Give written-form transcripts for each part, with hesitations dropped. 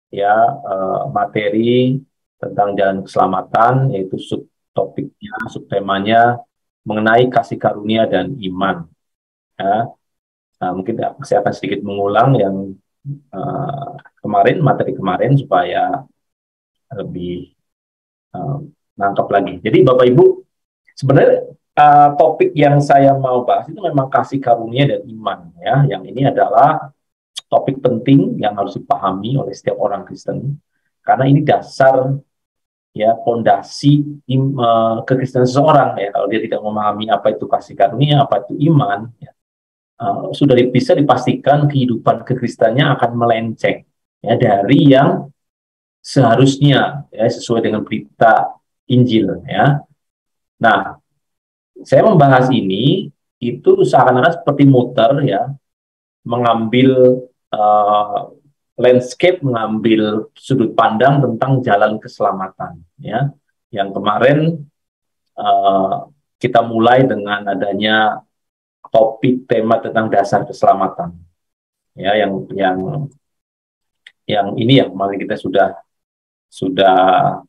ya materi tentang jalan keselamatan, yaitu subtopiknya, subtemanya mengenai kasih karunia dan iman. Ya. Nah, mungkin saya akan sedikit mengulang yang kemarin, materi kemarin supaya lebih uh, nangkap lagi. Jadi Bapak Ibu, sebenarnya topik yang saya mau bahas itu memang kasih karunia dan iman, ya. Yang ini adalah topik penting yang harus dipahami oleh setiap orang Kristen karena ini dasar, ya, pondasi kekristenan seseorang, ya. Kalau dia tidak memahami apa itu kasih karunia, apa itu iman, ya, sudah bisa dipastikan kehidupan kekristenannya akan melenceng, ya, dari yang seharusnya, ya, sesuai dengan berita Injil, ya. Nah, saya membahas ini itu seakan-akan seperti muter, ya, mengambil landscape, mengambil sudut pandang tentang jalan keselamatan, ya. Yang kemarin uh, kita mulai dengan adanya topik tema tentang dasar keselamatan, ya, yang ini yang kemarin kita sudah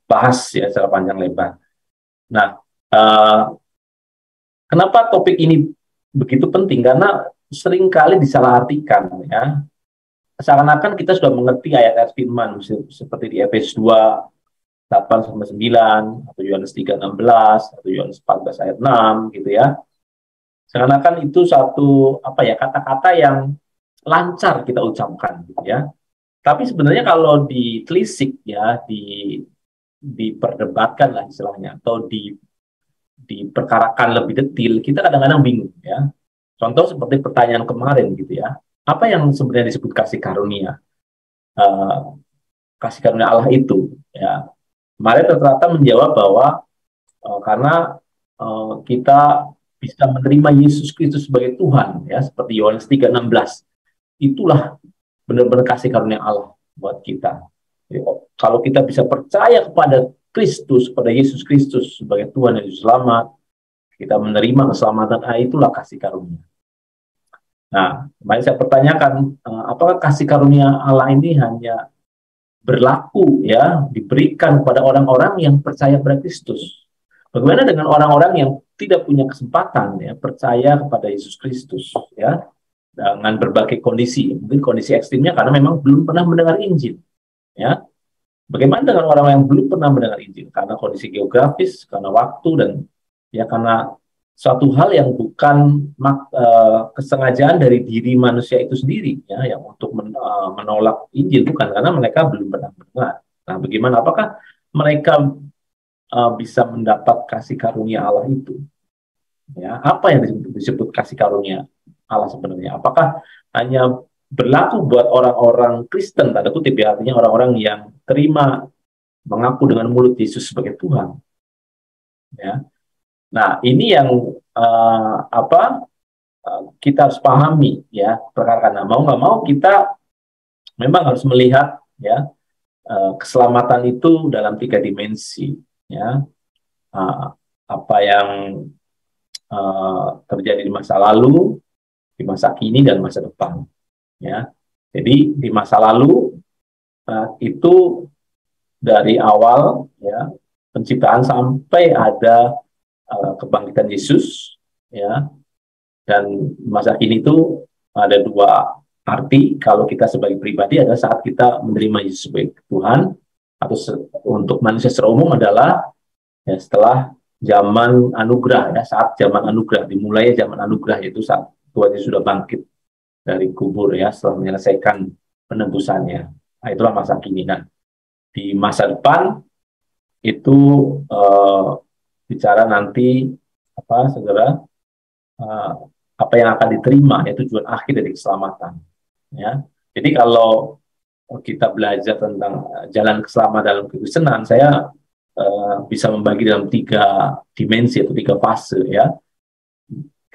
bahas, ya, secara panjang lebar. Nah, kenapa topik ini begitu penting? Karena seringkali disalahartikan, ya. Seakan-akan kita sudah mengerti ayat-ayat firman seperti di Efesus 2 8-9 atau Yohanes 3:16 atau Yohanes 14 ayat 6 gitu, ya. Seakan-akan itu satu apa ya, kata-kata yang lancar kita ucapkan gitu, ya. Tapi sebenarnya kalau ditelisik, ya, diperdebatkan lah istilahnya, atau diperkarakan lebih detail, kita kadang-kadang bingung, ya. Contoh seperti pertanyaan kemarin gitu, ya. Apa yang sebenarnya disebut kasih karunia? Uh, Kasih karunia Allah itu, ya. Kemarin ternyata menjawab bahwa karena kita bisa menerima Yesus Kristus sebagai Tuhan, ya, seperti Yohanes 3:16. Itulah benar-benar kasih karunia Allah buat kita. Jadi, kalau kita bisa percaya kepada Kristus, pada Yesus Kristus sebagai Tuhan dan Juru Selamat, kita menerima keselamatan, itulah kasih karunia. Nah, kemarin saya pertanyakan, apakah kasih karunia Allah ini hanya berlaku, ya, diberikan kepada orang-orang yang percaya pada Kristus? Bagaimana dengan orang-orang yang tidak punya kesempatan, ya, percaya kepada Yesus Kristus, ya, dengan berbagai kondisi, mungkin kondisi ekstrimnya karena memang belum pernah mendengar Injil, ya. Bagaimana dengan orang yang belum pernah mendengar Injil karena kondisi geografis, karena waktu, dan, ya, karena suatu hal yang bukan kesengajaan dari diri manusia itu sendiri, ya, yang untuk menolak Injil, bukan karena mereka belum pernah mendengar. Nah, bagaimana? Apakah mereka bisa mendapat kasih karunia Allah itu? Ya, apa yang disebut kasih karunia Allah sebenarnya? Apakah hanya berlaku buat orang-orang Kristen, tanda kutip, ya, artinya orang-orang yang terima mengaku dengan mulut Yesus sebagai Tuhan, ya. Nah, ini yang kita harus pahami, ya, perkara karena mau nggak mau kita memang harus melihat, ya, keselamatan itu dalam 3 dimensi, ya. Apa yang terjadi di masa lalu, di masa kini, dan masa depan, ya. Jadi di masa lalu itu dari awal, ya, penciptaan sampai ada kebangkitan Yesus, ya. Dan masa kini itu ada dua arti kalau kita sebagai pribadi, adalah saat kita menerima Yesus sebagai Tuhan, atau untuk manusia secara umum adalah, ya, setelah zaman anugerah, ya, saat zaman anugerah dimulai, zaman anugerah yaitu saat Tuhan Yesus sudah bangkit dari kubur, ya, setelah menyelesaikan penebusannya. Nah, itulah masa kini. Nah, di masa depan itu bicara nanti segera uh, apa yang akan diterima, yaitu tujuan akhir dari keselamatan, ya. Jadi kalau kita belajar tentang jalan keselamatan dalam kekristenan, saya bisa membagi dalam 3 dimensi atau 3 fase, ya.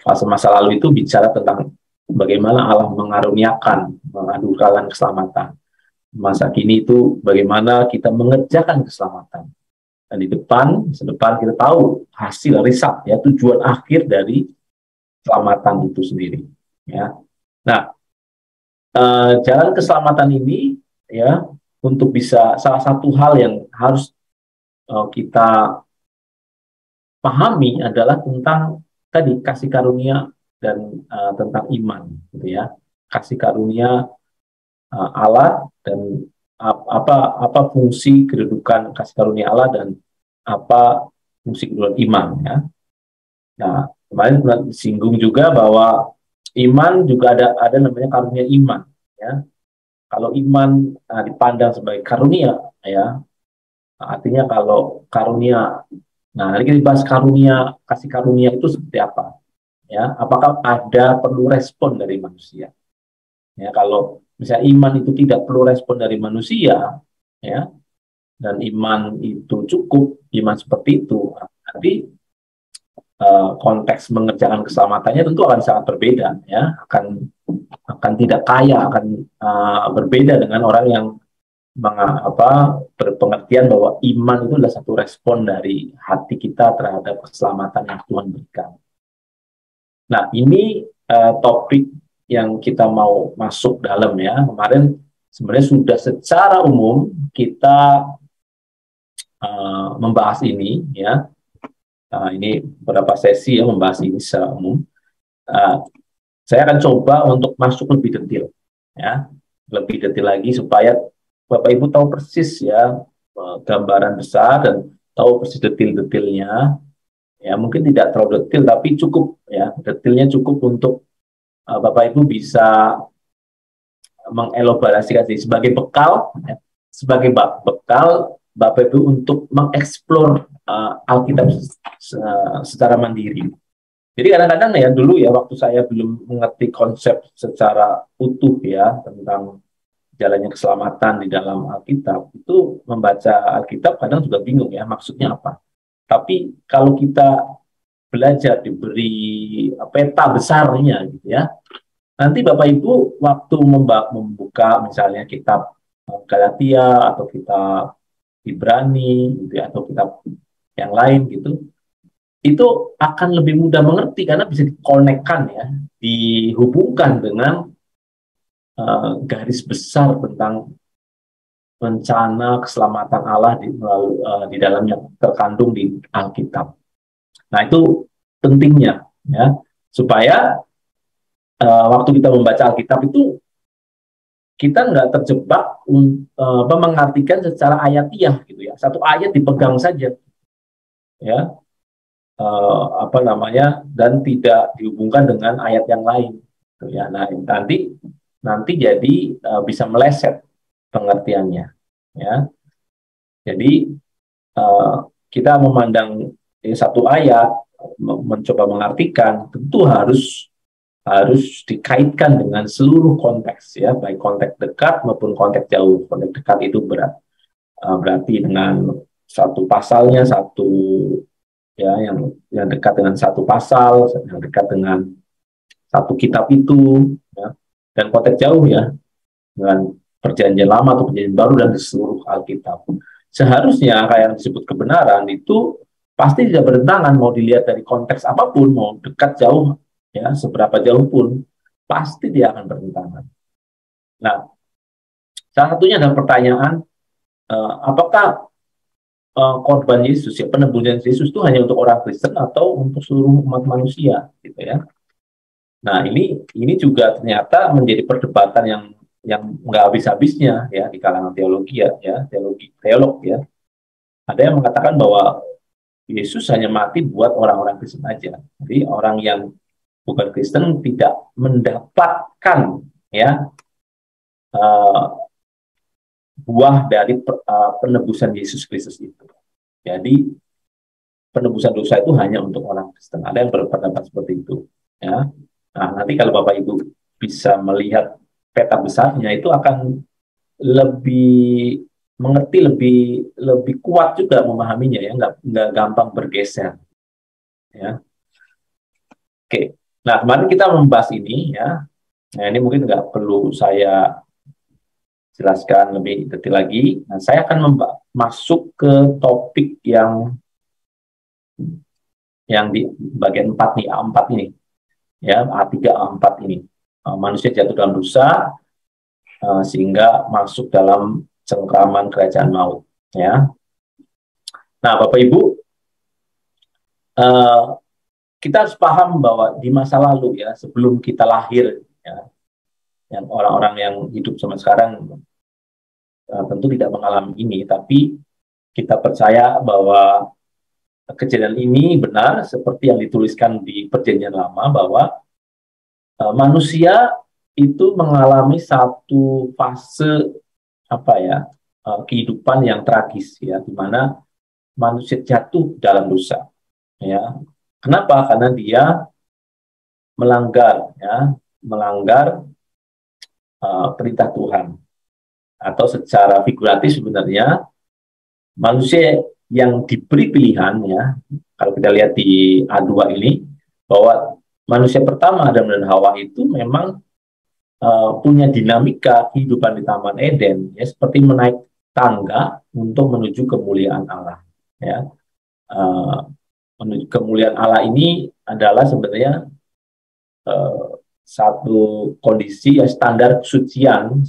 Fase masa lalu itu bicara tentang bagaimana Allah mengaruniakan, menganugerahkan keselamatan. Masa kini itu bagaimana kita mengerjakan keselamatan. Dan di depan, sedepan kita tahu hasil riset, ya, tujuan akhir dari keselamatan itu sendiri, ya. Nah, jalan keselamatan ini, ya, untuk bisa, salah satu hal yang harus kita pahami adalah tentang tadi kasih karunia dan tentang iman, gitu ya. Kasih karunia Allah dan apa fungsi kedudukan kasih karunia Allah dan apa fungsi kedudukan iman, ya. Nah, kemarin pernah disinggung juga bahwa iman juga ada namanya karunia iman, ya. Kalau iman dipandang sebagai karunia, ya, artinya kalau karunia, nah ini kita bahas karunia, kasih karunia itu seperti apa, ya? Apakah ada perlu respon dari manusia? Ya, kalau misalnya iman itu tidak perlu respon dari manusia, ya, dan iman itu cukup, iman seperti itu, nanti konteks mengerjakan keselamatannya tentu akan sangat berbeda, ya, akan tidak kaya, akan berbeda dengan orang yang berpengertian bahwa iman itu adalah satu respon dari hati kita terhadap keselamatan yang Tuhan berikan. Nah, ini topik yang kita mau masuk dalam, ya. Kemarin sebenarnya sudah secara umum kita membahas ini, ya. Ini beberapa sesi ya membahas ini secara umum. Saya akan coba untuk masuk lebih detail, ya, lebih detail lagi supaya Bapak Ibu tahu persis, ya, gambaran besar dan tahu persis detail-detailnya. Ya, mungkin tidak terlalu detail tapi cukup, ya, detailnya cukup untuk Bapak Ibu bisa mengelaborasikan sebagai bekal, ya, sebagai bekal Bapak Ibu untuk mengeksplor Alkitab secara mandiri. Jadi kadang-kadang ya dulu ya waktu saya belum mengerti konsep secara utuh, ya, tentang jalannya keselamatan di dalam Alkitab, itu membaca Alkitab kadang juga bingung, ya, maksudnya apa. Tapi kalau kita belajar diberi peta besarnya, gitu ya, nanti Bapak Ibu waktu membuka misalnya kitab Galatia atau kitab Ibrani, gitu ya, atau kitab yang lain gitu, itu akan lebih mudah mengerti karena bisa dikonekkan, ya, dihubungkan dengan garis besar tentang rencana keselamatan Allah di dalamnya terkandung di Alkitab. Nah, itu pentingnya, ya, supaya waktu kita membaca Alkitab itu kita nggak terjebak mengartikan secara ayatiah, gitu ya. Satu ayat dipegang saja, ya, dan tidak dihubungkan dengan ayat yang lain, gitu ya. Nah, nanti jadi bisa meleset pengertiannya, ya. Jadi kita memandang satu ayat, mencoba mengartikan, tentu harus dikaitkan dengan seluruh konteks, ya, baik konteks dekat maupun konteks jauh. Konteks dekat itu berarti dengan satu pasalnya, ya, yang dekat dengan satu pasal, yang dekat dengan satu kitab itu, ya. Dan konteks jauh, ya, dengan perjanjian lama atau perjanjian baru dan di seluruh Alkitab. Seharusnya kayak yang disebut kebenaran itu pasti tidak bertentangan, mau dilihat dari konteks apapun, mau dekat jauh, ya, seberapa jauh pun pasti dia akan bertentangan. Nah, salah satunya adalah pertanyaan apakah korban Yesus, ya, penebusan Yesus itu hanya untuk orang Kristen atau untuk seluruh umat manusia, gitu ya. Nah, ini juga ternyata menjadi perdebatan yang nggak habis-habisnya, ya, di kalangan teologi, ya, teolog, ya. Ada yang mengatakan bahwa Yesus hanya mati buat orang-orang Kristen aja. Jadi orang yang bukan Kristen tidak mendapatkan, ya, buah dari penebusan Yesus Kristus itu. Jadi penebusan dosa itu hanya untuk orang Kristen. Ada yang berpendapat seperti itu, ya. Nah, nanti kalau Bapak Ibu bisa melihat peta besarnya, itu akan lebih mengerti, lebih kuat juga memahaminya, ya, nggak gampang bergeser, ya. Oke. Nah, kemarin kita membahas ini, ya. Nah, ini mungkin nggak perlu saya jelaskan lebih detail lagi. Nah, saya akan masuk ke topik yang di bagian 4 nih, A4 ini, ya, A3, A4 ini. Manusia jatuh dalam dosa sehingga masuk dalam cengkraman kerajaan maut. Ya, nah Bapak Ibu, kita harus paham bahwa di masa lalu ya, sebelum kita lahir, ya, yang orang-orang yang hidup sama sekarang tentu tidak mengalami ini, tapi kita percaya bahwa kejadian ini benar seperti yang dituliskan di Perjanjian Lama, bahwa manusia itu mengalami satu fase apa ya, kehidupan yang tragis ya, di mana manusia jatuh dalam dosa ya. Kenapa? Karena dia melanggar ya, melanggar perintah Tuhan, atau secara figuratif sebenarnya manusia yang diberi pilihan ya, kalau kita lihat di A2 ini, bahwa manusia pertama Adam dan Hawa itu memang punya dinamika kehidupan di Taman Eden ya, seperti menaik tangga untuk menuju kemuliaan Allah ya. Menuju kemuliaan Allah ini adalah sebenarnya satu kondisi ya, standar kesucian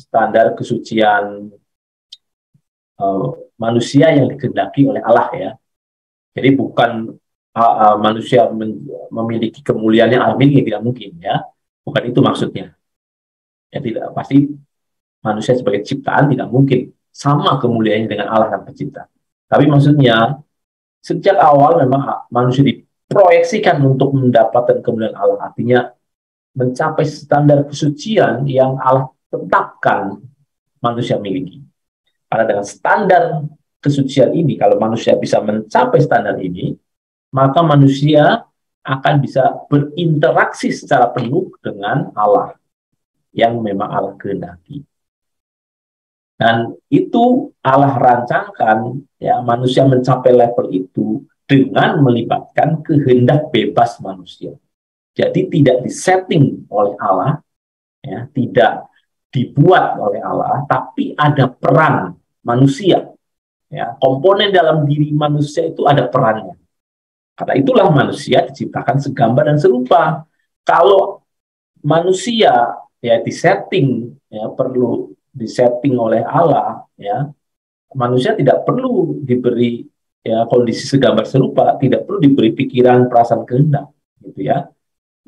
manusia yang dikehendaki oleh Allah ya. Jadi bukan manusia memiliki kemuliaan yang alami, tidak mungkin ya. Bukan itu maksudnya. Ya tidak, pasti manusia sebagai ciptaan tidak mungkin sama kemuliaannya dengan Allah yang pencipta. Tapi maksudnya sejak awal memang manusia diproyeksikan untuk mendapatkan kemuliaan Allah, artinya mencapai standar kesucian yang Allah tetapkan manusia miliki. Karena dengan standar kesucian ini, kalau manusia bisa mencapai standar ini, maka manusia akan bisa berinteraksi secara penuh dengan Allah yang memang Allah kehendaki. Dan itu Allah rancangkan ya, manusia mencapai level itu dengan melibatkan kehendak bebas manusia. Jadi tidak disetting oleh Allah, ya, tidak dibuat oleh Allah, tapi ada peran manusia. Ya, komponen dalam diri manusia itu ada perannya. Karena itulah manusia diciptakan segambar dan serupa. Kalau manusia ya disetting, ya perlu disetting oleh Allah, ya manusia tidak perlu diberi ya kondisi segambar serupa, tidak perlu diberi pikiran, perasaan, kehendak, gitu ya.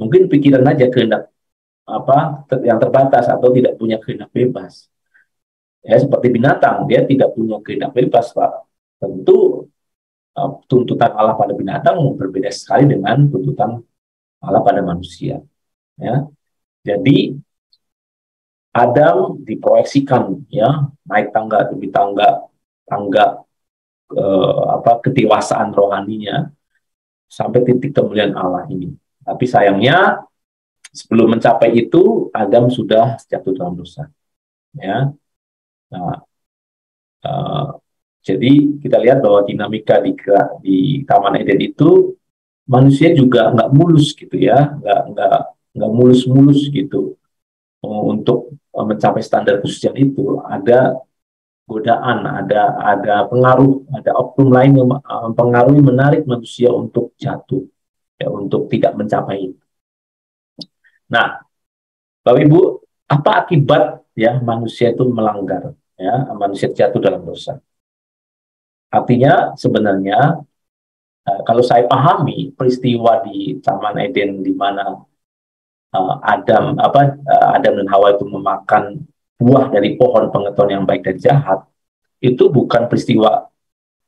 Mungkin pikiran aja kehendak apa yang terbatas atau tidak punya kehendak bebas. Ya seperti binatang, dia tidak punya kehendak bebas, Pak. Tentu tuntutan Allah pada binatang berbeda sekali dengan tuntutan Allah pada manusia. Ya, jadi Adam diproyeksikan ya naik tangga demi tangga kedewasaan rohaninya sampai titik kemuliaan Allah ini. Tapi sayangnya sebelum mencapai itu Adam sudah jatuh dalam dosa. Ya, nah, jadi kita lihat bahwa dinamika di Taman Eden itu manusia juga nggak mulus gitu ya, nggak mulus-mulus gitu untuk mencapai standar kesucian itu. Ada godaan, ada pengaruh, ada oknum lain yang mempengaruhi, menarik manusia untuk jatuh, ya, untuk tidak mencapai itu. Nah, Bapak Ibu, apa akibat ya manusia itu melanggar, ya manusia jatuh dalam dosa? Artinya sebenarnya kalau saya pahami peristiwa di Taman Eden di mana Adam dan Hawa itu memakan buah dari pohon pengetahuan yang baik dan jahat, itu bukan peristiwa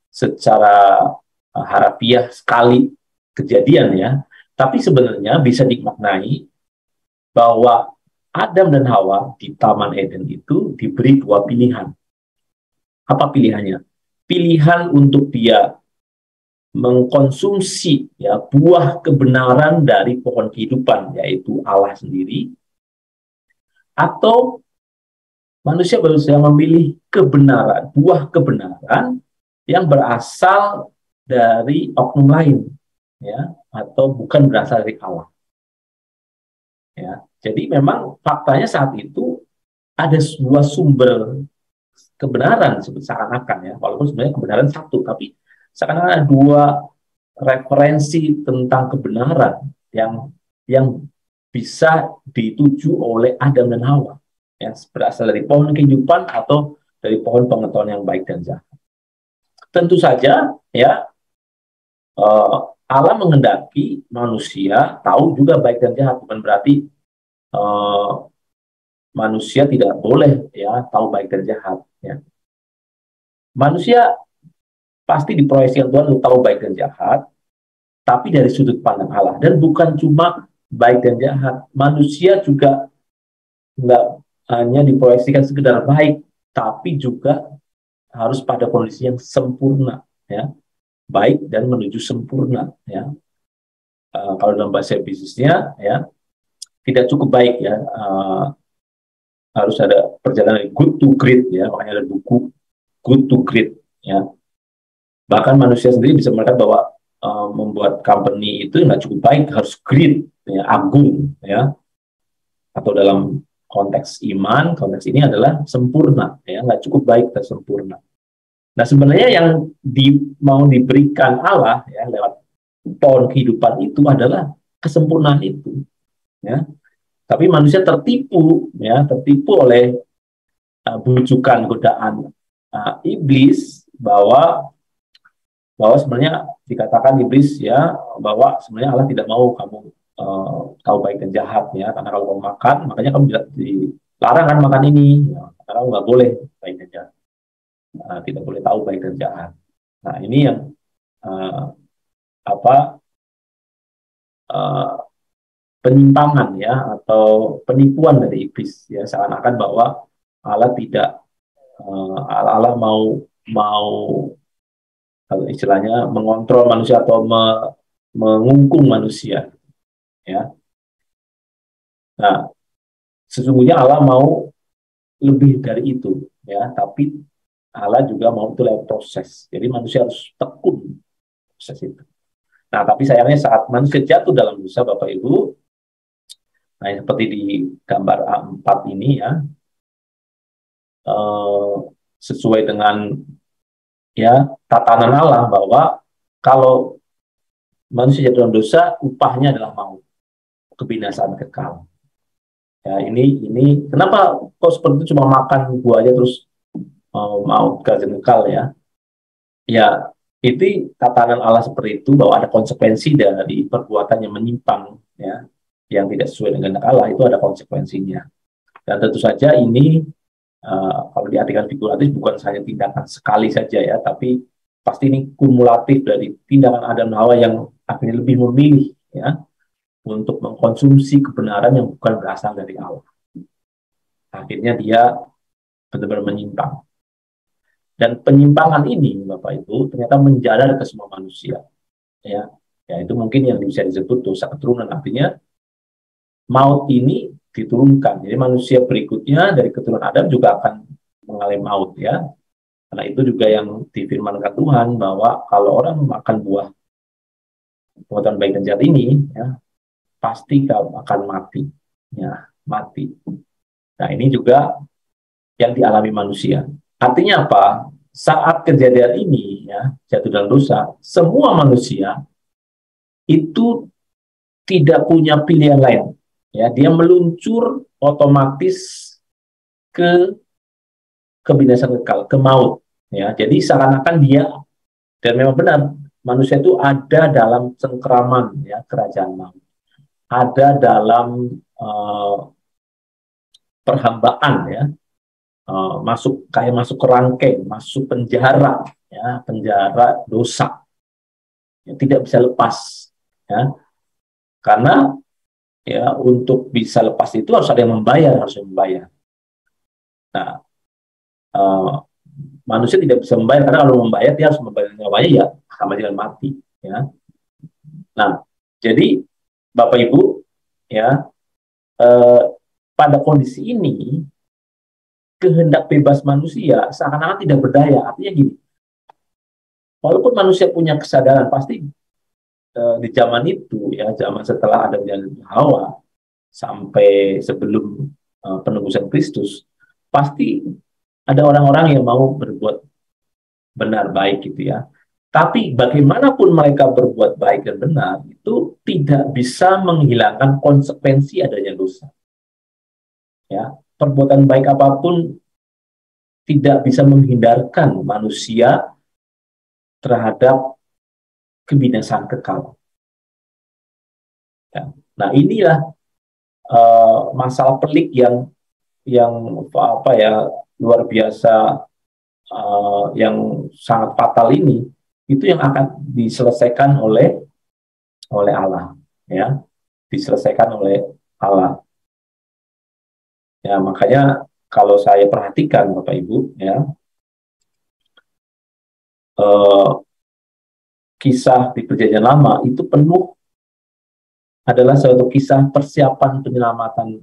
secara harafiah sekali kejadian ya, tapi sebenarnya bisa dimaknai bahwa Adam dan Hawa di Taman Eden itu diberi dua pilihan. Apa pilihannya? Pilihan untuk dia mengkonsumsi ya buah kebenaran dari pohon kehidupan, yaitu Allah sendiri, atau manusia berusaha memilih kebenaran, buah kebenaran yang berasal dari oknum lain, ya, atau bukan berasal dari Allah. Ya, jadi memang faktanya saat itu ada sebuah sumber kebenaran seakan-akan ya, walaupun sebenarnya kebenaran satu, tapi seakan-akan ada dua referensi tentang kebenaran yang bisa dituju oleh Adam dan Hawa, ya, berasal dari pohon kehidupan atau dari pohon pengetahuan yang baik dan jahat. Tentu saja ya, Allah menghendaki manusia tahu juga baik dan jahat, bukan berarti manusia tidak boleh ya tahu baik dan jahat ya. Manusia pasti diproyeksikan Tuhan untuk tahu baik dan jahat, tapi dari sudut pandang Allah. Dan bukan cuma baik dan jahat, manusia juga nggak hanya diproyeksikan sekedar baik, tapi juga harus pada kondisi yang sempurna ya, baik dan menuju sempurna ya. Kalau dalam bahasa bisnisnya ya, tidak cukup baik ya, harus ada perjalanan good to great ya, makanya ada buku good to great ya. Bahkan manusia sendiri bisa melihat bahwa membuat company itu nggak cukup baik, harus great ya, agung ya. Atau dalam konteks iman, konteks ini adalah sempurna ya, nggak cukup baik dan sempurna. Nah sebenarnya yang mau diberikan Allah ya lewat pohon kehidupan itu adalah kesempurnaan itu ya. Tapi manusia tertipu ya, tertipu oleh bujukan godaan iblis bahwa sebenarnya dikatakan iblis ya, bahwa sebenarnya Allah tidak mau kamu tahu baik dan jahat ya, karena kalau kamu makan makanya kamu dilarang kan makan ini ya, karena kamu nggak boleh baik dan jahat, tidak boleh tahu baik dan jahat. Nah ini yang penyimpangan ya, atau penipuan dari iblis ya, seakan-akan bahwa Allah tidak Allah mau kalau istilahnya mengontrol manusia atau mengungkung manusia ya. Nah sesungguhnya Allah mau lebih dari itu ya, tapi Allah juga mau itu lewat proses. Jadi manusia harus tekun proses itu. Nah tapi sayangnya saat manusia jatuh dalam dosa Bapak Ibu, nah seperti di gambar A4 ini ya, sesuai dengan ya tatanan Allah bahwa kalau manusia jatuh dalam dosa, upahnya adalah maut, kebinasaan kekal. Ya ini kenapa kok seperti itu, cuma makan buah aja terus maut kekal ya? Ya itu tatanan Allah seperti itu, bahwa ada konsekuensi dari perbuatan yang menyimpang ya, yang tidak sesuai dengan Allah, itu ada konsekuensinya. Dan tentu saja ini kalau diartikan figuratif bukan hanya tindakan sekali saja ya, tapi pasti ini kumulatif dari tindakan Adam dan Hawa yang akhirnya lebih memilih ya untuk mengkonsumsi kebenaran yang bukan berasal dari Allah. Akhirnya dia benar-benar menyimpang. Dan penyimpangan ini Bapak Ibu ternyata menjalar ke semua manusia ya. Ya itu mungkin yang bisa disebut dosa keturunan, artinya maut ini diturunkan. Jadi manusia berikutnya dari keturunan Adam juga akan mengalami maut ya. Karena itu juga yang difirmankan Tuhan bahwa kalau orang memakan buah pengetahuan baik dan jahat ini ya, pasti akan mati ya, mati. Nah ini juga yang dialami manusia. Artinya apa? Saat kejadian ini ya, jatuh dalam dosa, semua manusia itu tidak punya pilihan lain ya, dia meluncur otomatis ke kebinasaan kekal, ke maut ya. Jadi seakan-akan dia, dan memang benar, manusia itu ada dalam cengkeraman ya kerajaan maut, ada dalam perhambaan ya, masuk ke rangkeng, masuk penjara ya, penjara dosa ya, tidak bisa lepas ya, karena ya untuk bisa lepas itu harus ada yang membayar, Nah manusia tidak bisa membayar, karena kalau membayar dia harus membayar nyawanya ya, sama dengan mati ya. Nah jadi Bapak Ibu ya, pada kondisi ini kehendak bebas manusia seakan-akan tidak berdaya. Artinya gini, walaupun manusia punya kesadaran, pasti di zaman itu ya, zaman setelah adanya Hawa sampai sebelum penebusan Kristus, pasti ada orang-orang yang mau berbuat benar baik gitu ya. Tapi bagaimanapun mereka berbuat baik dan benar, itu tidak bisa menghilangkan konsekuensi adanya dosa. Ya, perbuatan baik apapun tidak bisa menghindarkan manusia terhadap kebinasaan kekal. Ya. Nah, inilah masalah pelik yang apa ya, luar biasa, yang sangat fatal ini, itu yang akan diselesaikan oleh Allah, ya, diselesaikan oleh Allah. Ya, makanya kalau saya perhatikan Bapak Ibu, ya, eh, kisah di Perjanjian Lama itu penuh adalah suatu kisah persiapan penyelamatan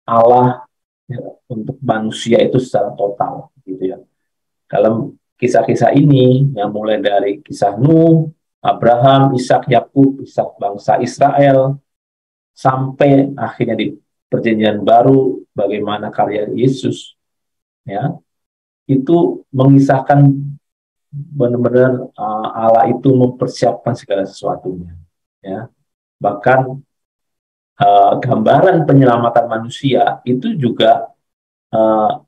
Allah, ya, untuk manusia itu secara total, gitu ya. Dalam kisah-kisah ini, yang mulai dari kisah Nuh, Abraham, Ishak, Yakub, Ishak bangsa Israel, sampai akhirnya di Perjanjian Baru, bagaimana karya Yesus, ya, itu mengisahkan benar-benar Allah itu mempersiapkan segala sesuatunya, ya. Bahkan gambaran penyelamatan manusia itu juga uh,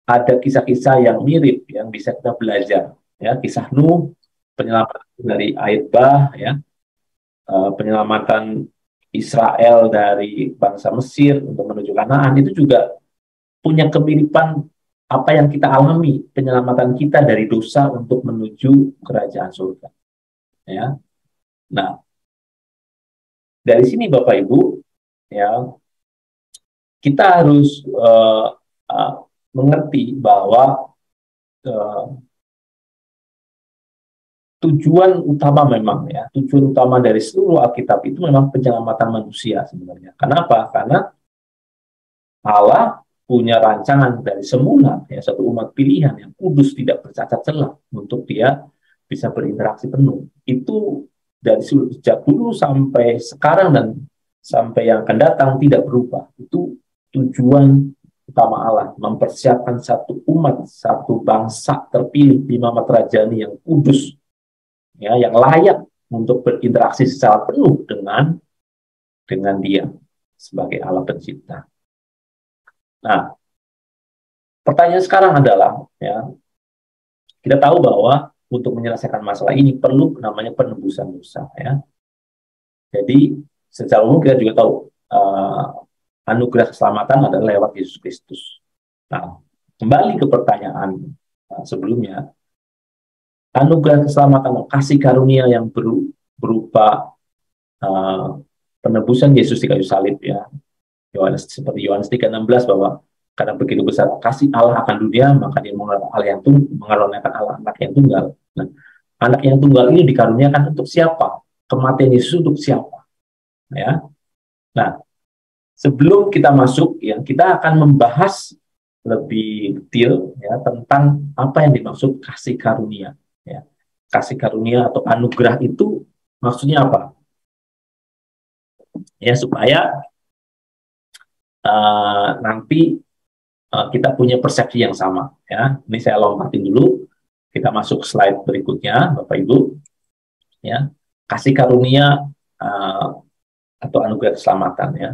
ada kisah-kisah yang mirip yang bisa kita belajar, ya. Kisah Nuh, penyelamatan dari air bah, ya, penyelamatan Israel dari bangsa Mesir untuk menuju Kanaan, itu juga punya kemiripan apa yang kita alami, penyelamatan kita dari dosa untuk menuju kerajaan surga, ya. Nah, dari sini Bapak Ibu, ya, kita harus mengerti bahwa uh, tujuan utama memang, ya, tujuan utama dari seluruh Alkitab itu memang penyelamatan manusia sebenarnya. Kenapa? Karena Allah punya rancangan dari semula, ya, satu umat pilihan yang kudus, tidak bercacat celah, untuk dia bisa berinteraksi penuh. Itu dari sejak dulu sampai sekarang dan sampai yang akan datang tidak berubah. Itu tujuan utama Allah, mempersiapkan satu umat, satu bangsa terpilih di Mamat Rajani yang kudus, ya, yang layak untuk berinteraksi secara penuh dengan Dia sebagai Allah pencipta. Nah, pertanyaan sekarang adalah, ya, kita tahu bahwa untuk menyelesaikan masalah ini perlu namanya penebusan dosa, ya. Jadi secara umum kita juga tahu anugerah keselamatan adalah lewat Yesus Kristus. Nah, kembali ke pertanyaan sebelumnya, anugerah keselamatan, kasih karunia yang berupa penebusan Yesus di kayu salib, ya. Seperti Yohanes 3:16, bahwa karena begitu besar kasih Allah akan dunia, maka dia mengaruniakan Allah anak yang tunggal. Nah, anak yang tunggal ini dikaruniakan untuk siapa? Kematian Yesus untuk siapa? Ya. Nah, sebelum kita masuk, ya, kita akan membahas lebih detail, ya, tentang apa yang dimaksud kasih karunia, ya. Kasih karunia atau anugerah itu maksudnya apa? Ya, supaya nanti kita punya persepsi yang sama, ya. Ini saya lompatin dulu, kita masuk slide berikutnya, Bapak Ibu, ya. Kasih karunia atau anugerah keselamatan, ya.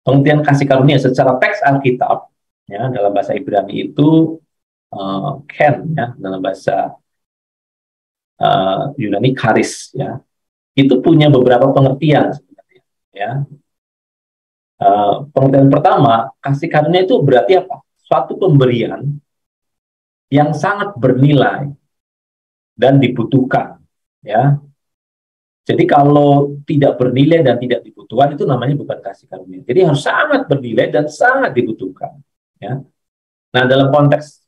Pengertian kasih karunia secara teks Alkitab, ya, dalam bahasa Ibrani itu ken, ya, dalam bahasa Yunani charis, ya. Itu punya beberapa pengertian sebenarnya, ya. Pengertian pertama, kasih karunia itu berarti apa? Suatu pemberian yang sangat bernilai dan dibutuhkan, ya. Jadi kalau tidak bernilai dan tidak dibutuhkan, itu namanya bukan kasih karunia. Jadi harus sangat bernilai dan sangat dibutuhkan, ya. Nah, dalam konteks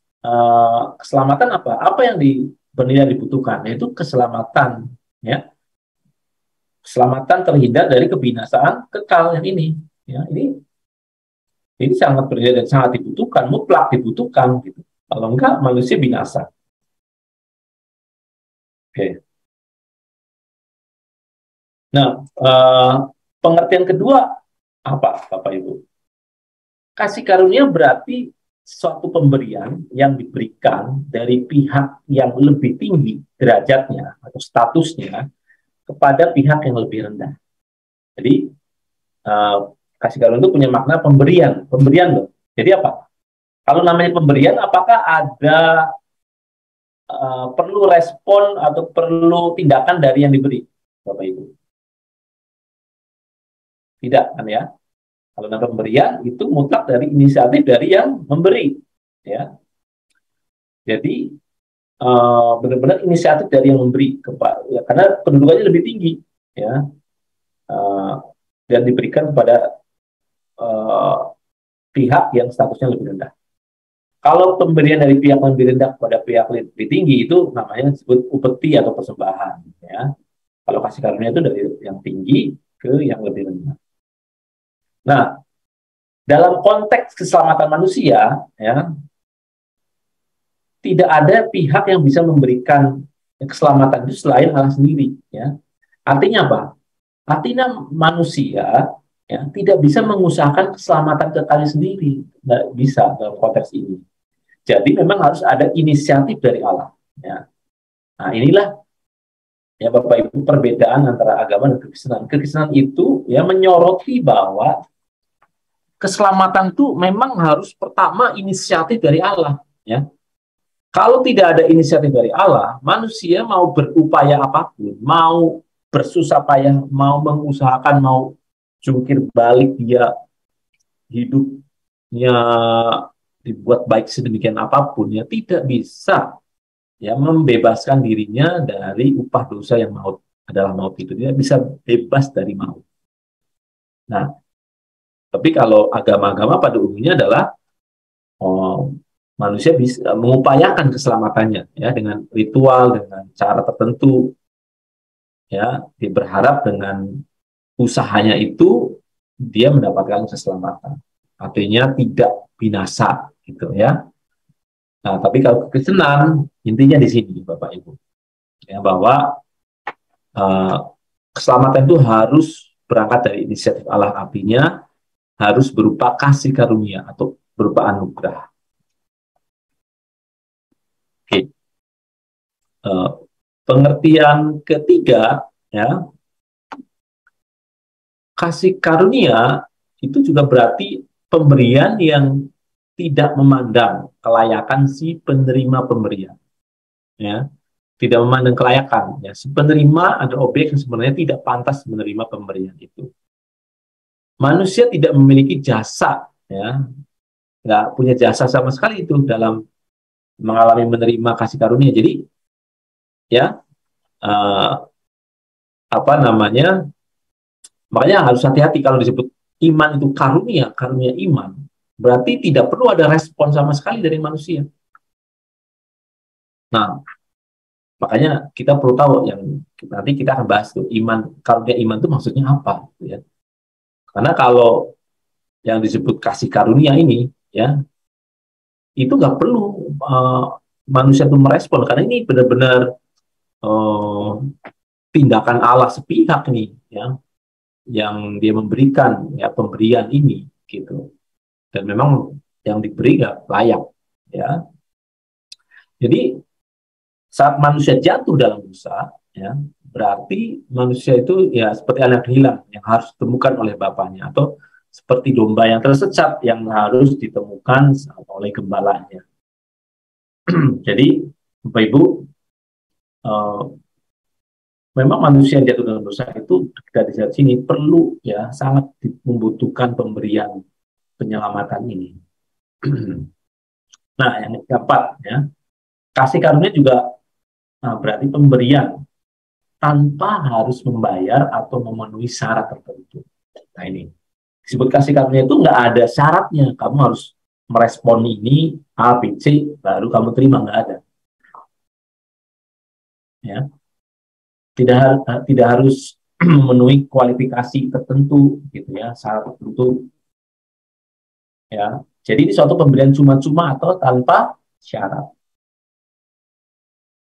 keselamatan apa? Apa yang bernilai dibutuhkan? Yaitu keselamatan, ya. Keselamatan terhindar dari kebinasaan kekal yang ini, ya. Ini sangat bernilai dan sangat dibutuhkan, mutlak dibutuhkan, gitu. Kalau enggak, manusia binasa. Oke. Nah, pengertian kedua apa, Bapak Ibu? Kasih karunia berarti suatu pemberian yang diberikan dari pihak yang lebih tinggi derajatnya atau statusnya kepada pihak yang lebih rendah. Jadi kasih karunia itu punya makna pemberian loh. Jadi apa? Kalau namanya pemberian, apakah ada perlu respon atau perlu tindakan dari yang diberi, Bapak Ibu? Tidak kan ya? Kalau namanya pemberian itu mutlak dari inisiatif dari yang memberi, ya. Jadi benar-benar inisiatif dari yang memberi, ya, karena kedudukannya lebih tinggi, ya, uh, dan diberikan kepada uh, pihak yang statusnya lebih rendah. Kalau pemberian dari pihak yang lebih rendah kepada pihak lebih tinggi itu namanya disebut upeti atau persembahan, ya. Kalau kasih karunia itu dari yang tinggi ke yang lebih rendah. Nah, dalam konteks keselamatan manusia, ya, tidak ada pihak yang bisa memberikan keselamatan itu selain Allah sendiri, ya. Artinya apa? Artinya manusia, ya, tidak bisa mengusahakan keselamatan kekal sendiri, nggak bisa dalam konteks ini. Jadi memang harus ada inisiatif dari Allah, ya. Nah, inilah, ya, Bapak Ibu, perbedaan antara agama dan kekristenan. Kekristenan itu, ya, menyoroti bahwa keselamatan itu memang harus pertama inisiatif dari Allah, ya. Kalau tidak ada inisiatif dari Allah, manusia mau berupaya apapun, mau bersusah payah, mau mengusahakan, mau jungkir balik dia hidupnya dibuat baik sedemikian apapun, ya tidak bisa, ya, membebaskan dirinya dari upah dosa yang maut adalah maut itu. Dia bisa bebas dari maut. Nah, tapi kalau agama-agama pada umumnya adalah oh, manusia bisa mengupayakan keselamatannya, ya, dengan ritual, dengan cara tertentu, ya, dia berharap dengan usahanya itu dia mendapatkan keselamatan, artinya tidak binasa gitu, ya. Nah, tapi kalau kekristenan intinya di sini, Bapak Ibu, ya, bahwa uh, keselamatan itu harus berangkat dari inisiatif Allah, artinya harus berupa kasih karunia atau berupa anugerah. Oke. Pengertian ketiga, ya, kasih karunia itu juga berarti pemberian yang tidak memandang kelayakan si penerima pemberian, ya, tidak memandang kelayakan, ya, si penerima ada objek yang sebenarnya tidak pantas menerima pemberian itu. Manusia tidak memiliki jasa, ya, nggak punya jasa sama sekali itu dalam mengalami menerima kasih karunia. Jadi, ya, uh, apa namanya, makanya harus hati-hati kalau disebut iman itu karunia, karunia iman, berarti tidak perlu ada respon sama sekali dari manusia. Nah, makanya kita perlu tahu, yang nanti kita akan bahas tuh, iman, karunia iman itu maksudnya apa, gitu ya. Karena kalau yang disebut kasih karunia ini, ya, itu nggak perlu manusia itu merespon, karena ini benar-benar tindakan Allah sepihak nih, ya, yang dia memberikan, ya, pemberian ini gitu, dan memang yang diberi nggak layak, ya. Jadi saat manusia jatuh dalam dosa, ya, berarti manusia itu, ya, seperti anak hilang yang harus ditemukan oleh bapaknya, atau seperti domba yang tersesat yang harus ditemukan oleh gembalanya. Jadi Bapak Ibu, uh, memang manusia yang jatuh dalam dosa itu dari sini perlu, ya, sangat membutuhkan pemberian penyelamatan ini. Nah, yang keempat, ya, kasih karunia juga, nah, berarti pemberian tanpa harus membayar atau memenuhi syarat tertentu. Nah, ini disebut kasih karunia itu nggak ada syaratnya. Kamu harus merespon ini A, B, C, baru kamu terima, nggak ada. Ya, tidak harus memenuhi kualifikasi tertentu, gitu ya, syarat tertentu. Ya, jadi ini suatu pemberian cuma-cuma atau tanpa syarat.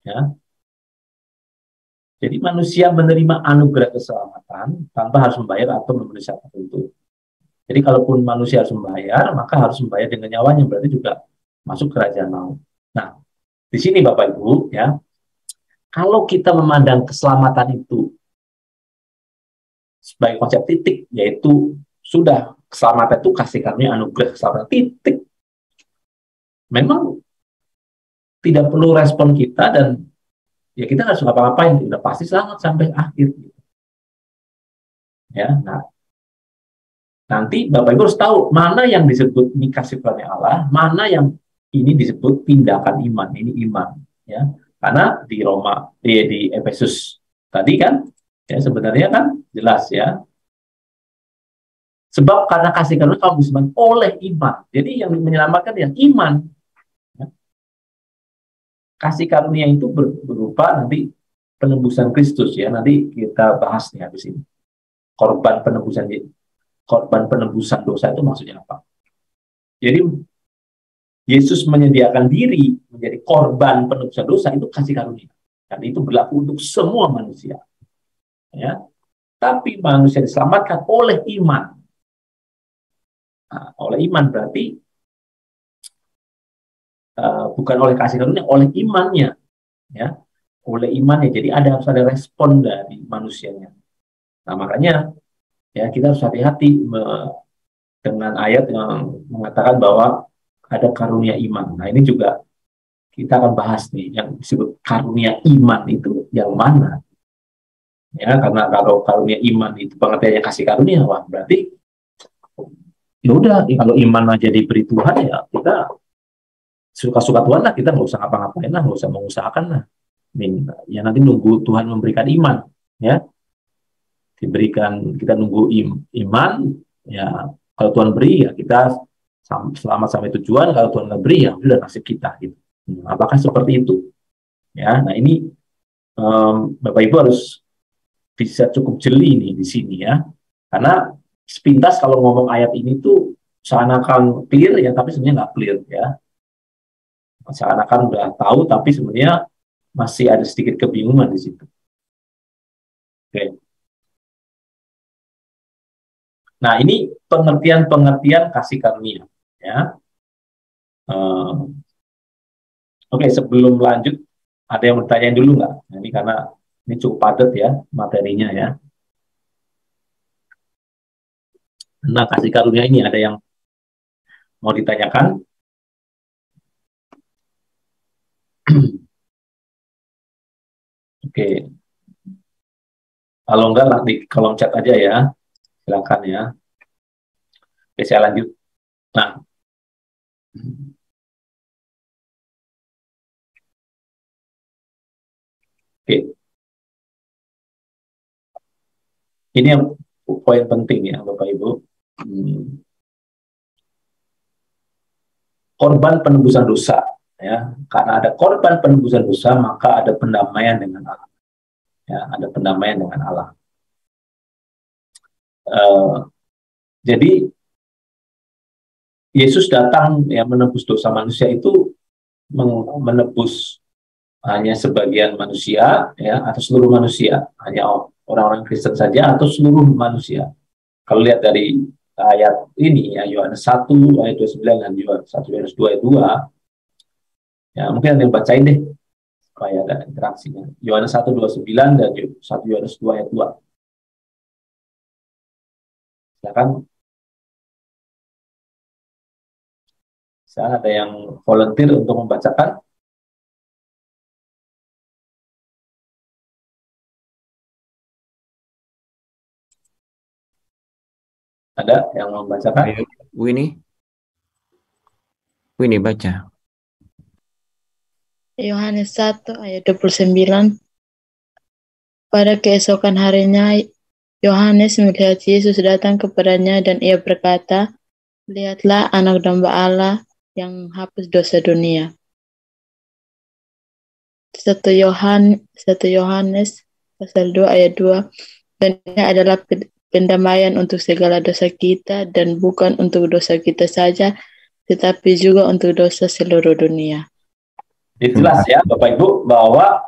Ya, jadi manusia menerima anugerah keselamatan tanpa harus membayar atau memenuhi syarat tertentu. Jadi kalaupun manusia harus membayar, maka harus membayar dengan nyawanya, berarti juga masuk kerajaan maut. Nah, di sini Bapak Ibu, ya, kalau kita memandang keselamatan itu sebagai konsep titik, yaitu sudah keselamatan itu kasih karunia anugerah keselamatan titik. memang tidak perlu respon kita dan ya kita harus ngapa-ngapain, udah pasti selamat sampai akhir. Ya, nah nanti Bapak Ibu harus tahu mana yang disebut ini kasih karunia Allah, mana yang ini disebut tindakan iman. Ini iman, ya. Karena di Roma, di Efesus tadi kan, ya sebenarnya kan jelas ya. Sebab karena kasih karunia kamu diselamatkan oleh iman. Jadi yang menyelamatkan yang iman. Ya. Kasih karunia itu berupa nanti penebusan Kristus ya. Nanti kita bahas nih habis ini. Korban penebusan dosa itu maksudnya apa? Jadi Yesus menyediakan diri menjadi korban penebusan dosa itu kasih karunia. Dan itu berlaku untuk semua manusia. Ya. Tapi manusia diselamatkan oleh iman. Nah, oleh iman berarti bukan oleh kasih karunia, oleh imannya. Ya. Oleh imannya. Jadi harus ada respon dari manusianya. Nah, makanya ya kita harus hati-hati dengan ayat yang mengatakan bahwa ada karunia iman. Nah, ini juga kita akan bahas nih yang disebut karunia iman itu yang mana. Ya, karena kalau karunia iman itu pengertiannya kasih karunia, wah berarti ya udah kalau iman aja diberi Tuhan ya kita suka-suka Tuhan lah, kita nggak usah ngapa-ngapain lah, nggak usah mengusahakan lah. Ya nanti nunggu Tuhan memberikan iman, ya diberikan kita nunggu iman, ya kalau Tuhan beri ya kita selamat sampai tujuan, kalau Tuhan nggak beri ya udah nasib kita gitu. Apakah seperti itu? Ya, nah ini Bapak Ibu harus bisa cukup jeli nih di sini ya, karena sepintas kalau ngomong ayat ini tuh seakan-akan clear ya, tapi sebenarnya nggak clear ya. Seakan-akan udah tahu, tapi sebenarnya masih ada sedikit kebingungan di situ. Oke. Nah ini pengertian kasih karunia ya. Oke, sebelum lanjut ada yang bertanya dulu nggak? Nah, ini karena ini cukup padat ya materinya ya. Nah kasih karunia ini ada yang mau ditanyakan? Oke, kalau enggak di kolom chat aja ya, silakan ya. Oke, saya lanjut. Nah, oke, ini yang poin penting ya, Bapak Ibu. Korban penebusan dosa, ya. Karena ada korban penebusan dosa, maka ada pendamaian dengan Allah. Ya, ada pendamaian dengan Allah. Jadi Yesus datang ya menebus dosa manusia itu menebus hanya sebagian manusia ya atau seluruh manusia, hanya orang-orang Kristen saja atau seluruh manusia. Kalau lihat dari ayat ini ya Yohanes 1 ayat 29 dan juga 1 Yohanes 2 ayat 2 ya mungkin ada yang bacain deh supaya ada interaksinya. Yohanes 1:29 dan 1 Yohanes 2 ayat 2. Silakan. Ada yang volunteer untuk membacakan? Ada yang membacakan? Winnie baca. Yohanes 1 ayat 29. Pada keesokan harinya, Yohanes melihat Yesus datang kepadanya dan ia berkata, "Lihatlah anak domba Allah yang menghapus dosa dunia." 1 Yohanes pasal 2 ayat 2. Dan ini adalah pendamaian untuk segala dosa kita dan bukan untuk dosa kita saja, tetapi juga untuk dosa seluruh dunia. Jadi jelas ya Bapak Ibu bahwa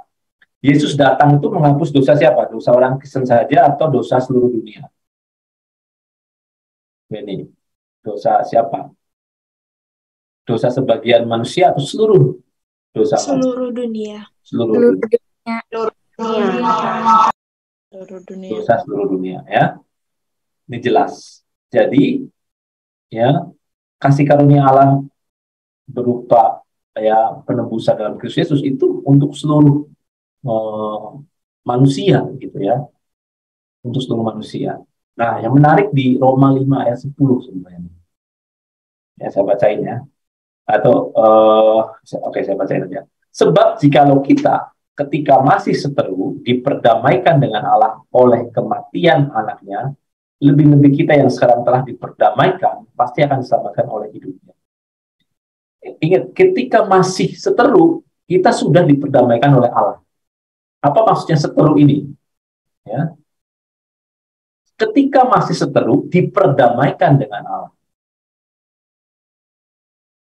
Yesus datang itu menghapus dosa siapa? Dosa orang Kristen saja atau dosa seluruh dunia? Ini dosa siapa? Dosa sebagian manusia atau seluruh dosa seluruh dunia? Seluruh dunia. Seluruh dunia. Dosa seluruh dunia ya. Ini jelas. Jadi ya kasih karunia Allah berupa ya penebusan dalam Kristus Yesus itu untuk seluruh manusia gitu ya, untuk seluruh manusia. Nah, yang menarik di Roma 5 ayat 10 sebenarnya. Ya, saya bacain ya. Atau oke, saya bacain aja. Sebab jikalau kita ketika masih seteru diperdamaikan dengan Allah oleh kematian anaknya, lebih-lebih kita yang sekarang telah diperdamaikan pasti akan diselamatkan oleh hidupnya. Ingat, ketika masih seteru, kita sudah diperdamaikan oleh Allah. Apa maksudnya seteru ini? Ya. Ketika masih seteru, diperdamaikan dengan Allah.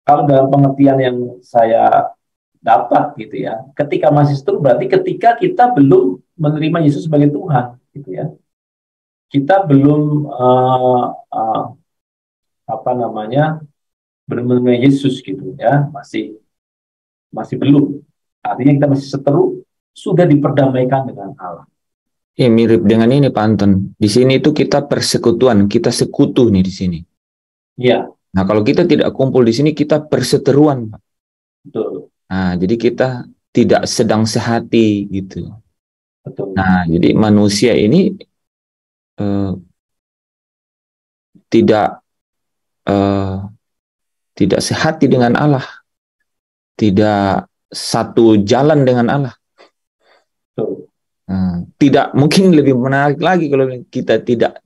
Kalau dalam pengertian yang saya dapat gitu ya, ketika masih seteru berarti ketika kita belum menerima Yesus sebagai Tuhan, gitu ya. Kita belum apa namanya, belum menerima Yesus gitu ya, masih belum. Artinya kita masih seteru, sudah diperdamaikan dengan Allah. Ya, mirip dengan ini Pak Anton. Di sini itu kita persekutuan, kita sekutu nih di sini. Iya. Nah, kalau kita tidak kumpul di sini, kita perseteruan, Pak. Betul. Nah, jadi kita tidak sedang sehati gitu. Betul. Nah, jadi manusia ini tidak sehati dengan Allah, tidak satu jalan dengan Allah. Betul. Nah, tidak, mungkin lebih menarik lagi kalau kita tidak,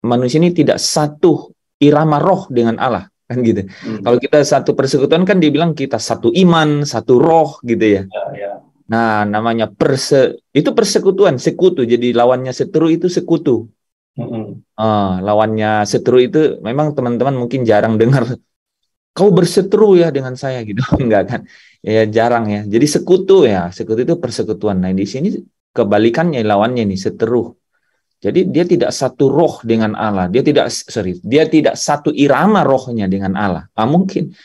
manusia ini tidak satu irama roh dengan Allah, kan gitu. Kalau kita satu persekutuan kan dibilang kita satu iman, satu roh gitu ya. Ya. Nah, namanya itu persekutuan, sekutu. Jadi lawannya seteru itu sekutu. Lawannya seteru itu memang teman-teman mungkin jarang dengar kau berseteru ya dengan saya gitu. Enggak kan? Ya jarang ya. Jadi sekutu ya, sekutu itu persekutuan. Nah, di sini kebalikannya, lawannya nih seteru. Jadi dia tidak satu roh dengan Allah. Dia tidak satu irama rohnya dengan Allah. Mungkin.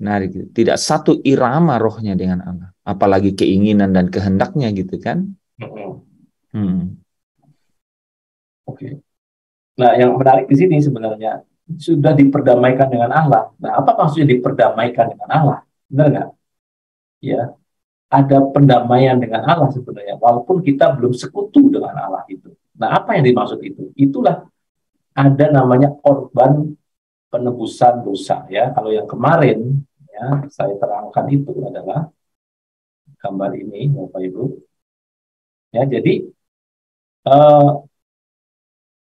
Nah, tidak satu irama rohnya dengan Allah. Apalagi keinginan dan kehendaknya gitu kan. Oke. Nah, yang menarik di sini sebenarnya sudah diperdamaikan dengan Allah. Nah, apa maksudnya diperdamaikan dengan Allah? Benar nggak? Ya, ada pendamaian dengan Allah sebenarnya, walaupun kita belum sekutu dengan Allah itu. Nah, apa yang dimaksud itu? Itulah ada namanya korban penebusan dosa ya. Kalau yang kemarin ya saya terangkan itu adalah gambar ini, Bapak Ibu. Ya, jadi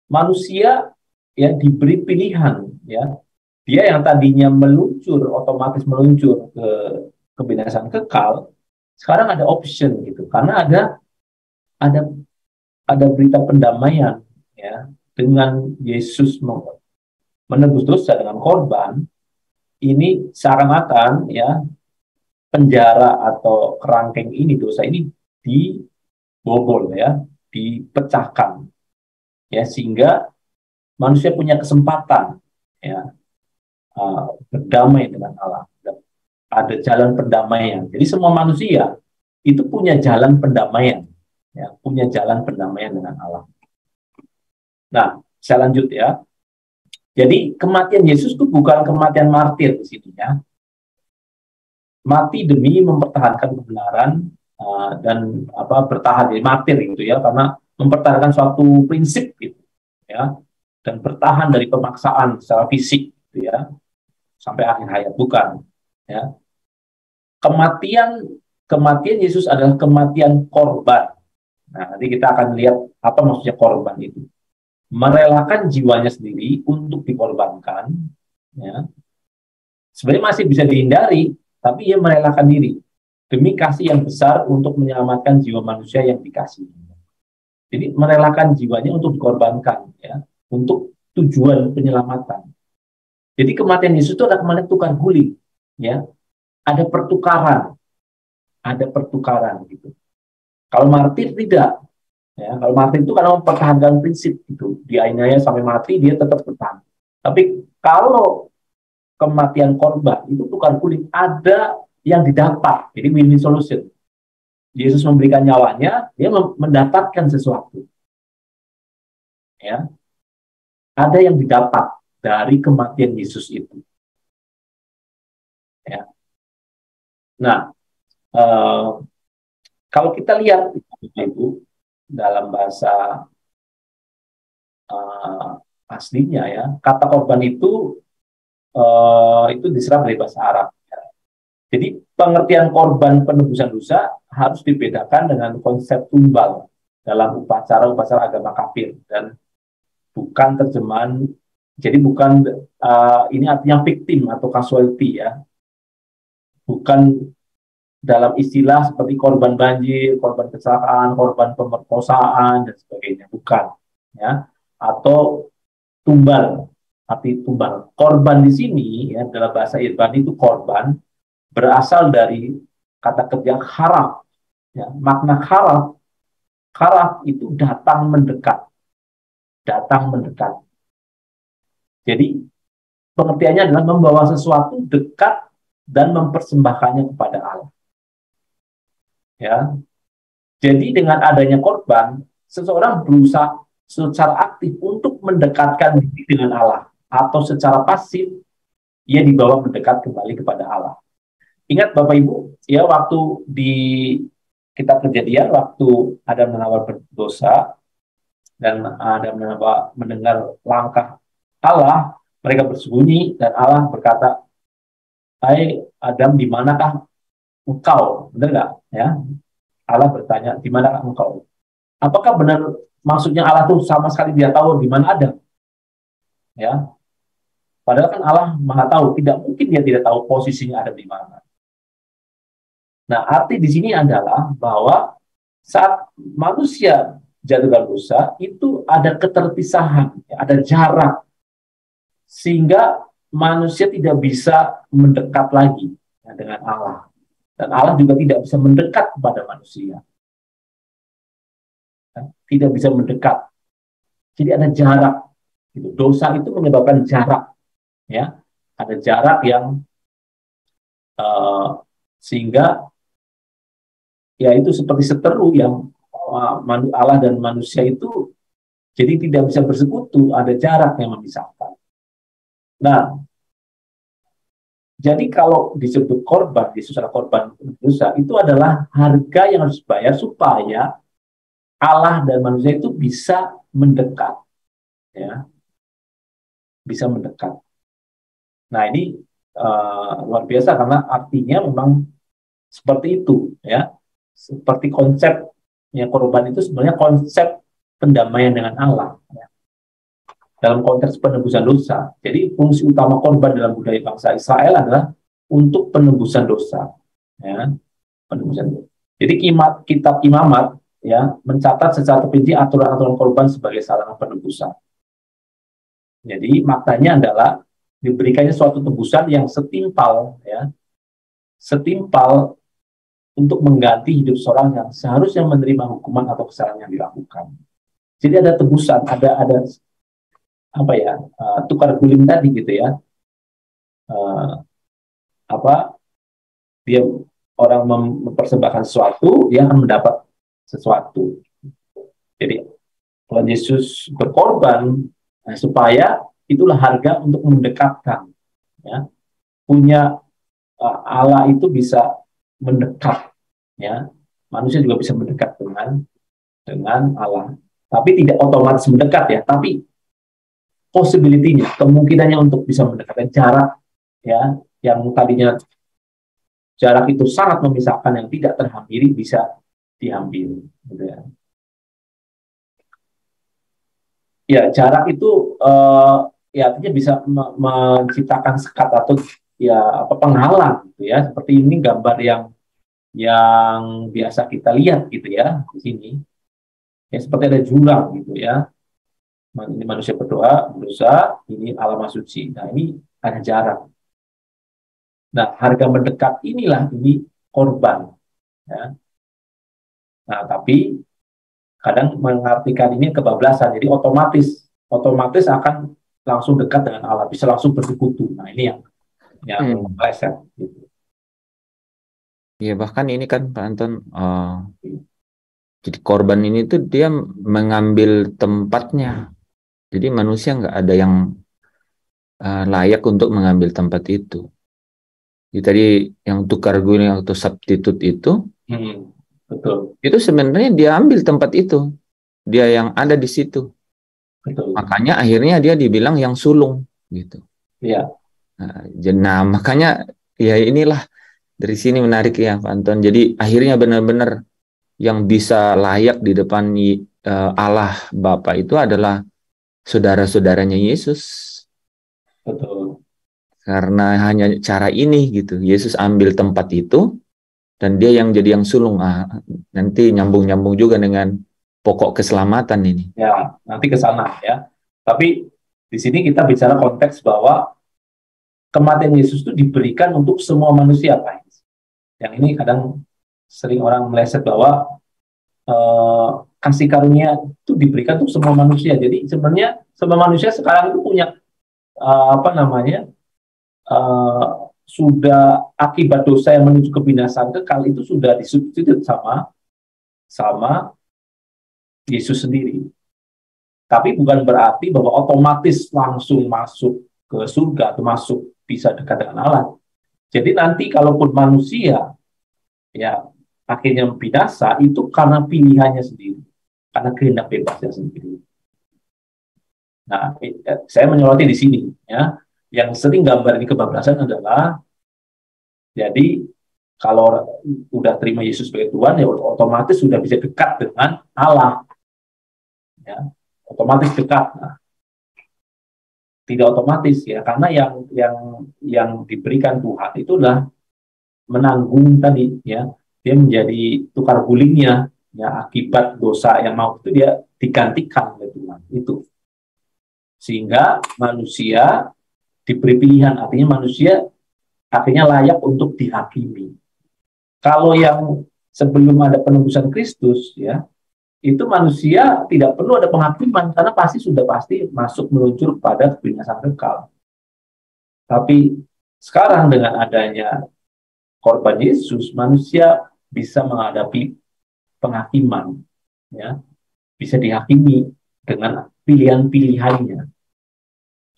manusia ya diberi pilihan ya. Dia yang tadinya otomatis meluncur ke kebinasaan kekal, sekarang ada option gitu. Karena ada berita pendamaian ya, dengan Yesus menebus dosa dengan korban. Ini seakan-akan ya penjara atau kerangkeng ini, dosa ini dibobol ya, dipecahkan ya, sehingga manusia punya kesempatan ya berdamai dengan Allah. Ada jalan pendamaian. Jadi semua manusia itu punya jalan pendamaian ya, punya jalan pendamaian dengan Allah. Nah, saya lanjut ya. Jadi kematian Yesus itu bukan kematian martir di sini ya. Mati demi mempertahankan kebenaran dan bertahan di martir gitu ya, karena mempertahankan suatu prinsip gitu ya, dan bertahan dari pemaksaan secara fisik gitu ya sampai akhir hayat, bukan ya. Kematian Yesus adalah kematian korban. Nah, nanti kita akan lihat apa maksudnya korban itu. Merelakan jiwanya sendiri untuk dikorbankan ya. Sebenarnya masih bisa dihindari, tapi ia merelakan diri demi kasih yang besar untuk menyelamatkan jiwa manusia yang dikasihi. Jadi merelakan jiwanya untuk dikorbankan ya, untuk tujuan penyelamatan. Jadi kematian Yesus itu adalah kematian tukar guling ya. Ada pertukaran gitu. Kalau martir tidak ya, kalau martir itu karena mempertahankan prinsip gitu. Dianiaya sampai mati dia tetap bertahan. Tapi kalau kematian korban itu tukar guling, ada yang didapat. Jadi win-win solution. Yesus memberikan nyawanya, dia mendapatkan sesuatu. Ya. Ada yang didapat dari kematian Yesus itu. Ya. Nah, eh, kalau kita lihat Ibu dalam bahasa eh, aslinya ya, kata korban itu diserap dari bahasa Arab. Jadi pengertian korban penebusan dosa harus dibedakan dengan konsep tumbal dalam upacara-upacara agama kafir, dan bukan terjemahan. Jadi bukan ini artinya victim atau casualty ya, bukan dalam istilah seperti korban banjir, korban kecelakaan, korban pemerkosaan dan sebagainya, bukan ya. Atau tumbal, arti tumbal. Korban di sini ya dalam bahasa Ibrani itu korban berasal dari kata kerja haraf. Ya, makna haraf itu datang mendekat, datang mendekat. Jadi pengertiannya adalah membawa sesuatu dekat dan mempersembahkannya kepada Allah. Ya, jadi dengan adanya korban, seseorang berusaha secara aktif untuk mendekatkan diri dengan Allah, atau secara pasif ia dibawa mendekat kembali kepada Allah. Ingat Bapak Ibu, ya waktu di kitab Kejadian, waktu Adam dan Hawa berdosa dan Adam dan Hawa mendengar langkah Allah, mereka bersembunyi dan Allah berkata, "Hai Adam, di manakah engkau?" Benar nggak? Ya, Allah bertanya, "Di manakah engkau?" Apakah benar maksudnya Allah tuh sama sekali dia tahu di mana Adam? Ya, padahal kan Allah Maha tahu, tidak mungkin dia tidak tahu posisinya Adam di mana. Nah, arti di sini adalah bahwa saat manusia jatuh dalam dosa, itu ada keterpisahan, ada jarak, sehingga manusia tidak bisa mendekat lagi ya, dengan Allah. Dan Allah juga tidak bisa mendekat kepada manusia. Tidak bisa mendekat. Jadi ada jarak. Dosa itu menyebabkan jarak. Ya, ada jarak yang sehingga ya itu seperti seteru yang Allah dan manusia itu jadi tidak bisa bersekutu, ada jarak yang memisahkan. Nah, jadi kalau disebut korban, Yesus adalah korban dosa, itu adalah harga yang harus dibayar supaya Allah dan manusia itu bisa mendekat, ya, bisa mendekat. Nah ini luar biasa karena artinya memang seperti itu, ya, seperti konsepnya korban itu sebenarnya konsep pendamaian dengan Allah. Ya. Dalam konteks penebusan dosa. Jadi fungsi utama korban dalam budaya bangsa Israel adalah untuk penebusan dosa. Ya, penebusan dosa. Jadi kitab Imamat ya mencatat secara terperinci aturan-aturan korban sebagai sarana penebusan. Jadi maknanya adalah diberikannya suatu tebusan yang setimpal, ya, setimpal untuk mengganti hidup seorang yang seharusnya menerima hukuman atau kesalahan yang dilakukan. Jadi ada tebusan, ada apa ya, tukar guling tadi gitu ya, dia orang mempersembahkan sesuatu, dia akan mendapat sesuatu. Jadi Tuhan Yesus berkorban supaya itulah harga untuk mendekatkan, ya, punya Allah itu bisa mendekat, ya, manusia juga bisa mendekat dengan Allah, tapi tidak otomatis mendekat ya, tapi possibility-nya, kemungkinannya untuk bisa mendekatkan jarak, ya, yang tadinya jarak itu sangat memisahkan yang tidak terhampiri bisa dihampiri, gitu ya. Ya, jarak itu ya artinya bisa menciptakan sekat atau ya apa penghalang, gitu ya. Seperti ini gambar yang biasa kita lihat, gitu ya, di sini. Ya, seperti ada jurang, gitu ya. Ini manusia berdoa, berusaha, ini Allah Maha Suci. Nah, ini ada jarak. Nah, harga mendekat inilah ini korban. Ya. Nah, tapi kadang mengartikan ini kebablasan, jadi otomatis akan langsung dekat dengan Allah, bisa langsung bersekutu. Nah, ini yang meleset. Gitu. Ya, bahkan ini kan Pak Anton, jadi korban ini tuh dia mengambil tempatnya. Jadi manusia nggak ada yang layak untuk mengambil tempat itu. Jadi tadi yang tukar guling atau substitute Betul, itu sebenarnya dia ambil tempat itu, dia yang ada di situ. betul. Makanya akhirnya dia dibilang yang sulung gitu. Iya, Nah, makanya ya inilah dari sini menarik ya Pak Anton. Jadi akhirnya benar-benar yang bisa layak di depan Allah Bapa itu adalah saudara-saudaranya Yesus. betul. Karena hanya cara ini gitu, Yesus ambil tempat itu dan dia yang jadi yang sulung. Nanti nyambung-nyambung juga dengan pokok keselamatan ini. Ya, nanti ke sana ya. Tapi di sini kita bicara konteks bahwa kematian Yesus itu diberikan untuk semua manusia, Pak. Yang ini kadang sering orang meleset bahwa kasih karunia itu diberikan untuk semua manusia. Jadi sebenarnya semua manusia sekarang itu punya apa namanya sudah akibat dosa yang menuju kebinasaan kekal itu sudah disubstitusi sama Yesus sendiri. Tapi bukan berarti bahwa otomatis langsung masuk ke surga atau masuk bisa dekat dengan Allah. Jadi nanti kalaupun manusia ya akhirnya binasa itu karena pilihannya sendiri, karena kehendak bebasnya sendiri. Nah, saya menyoroti di sini ya. Yang sering gambar ini kebablasan adalah jadi kalau udah terima Yesus sebagai Tuhan ya otomatis sudah bisa dekat dengan Allah. Ya, otomatis dekat. Nah, tidak otomatis ya karena yang diberikan Tuhan itulah menanggung tadi ya dia menjadi tukar gulingnya ya akibat dosa yang mau itu dia digantikan oleh Tuhan itu sehingga manusia diberi pilihan artinya manusia akhirnya layak untuk dihakimi. Kalau yang sebelum ada penebusan Kristus ya itu manusia tidak perlu ada penghakiman karena pasti masuk meluncur pada kebinasaan kekal. Tapi sekarang dengan adanya korban Yesus, manusia bisa menghadapi penghakiman, ya, bisa dihakimi dengan pilihan-pilihannya.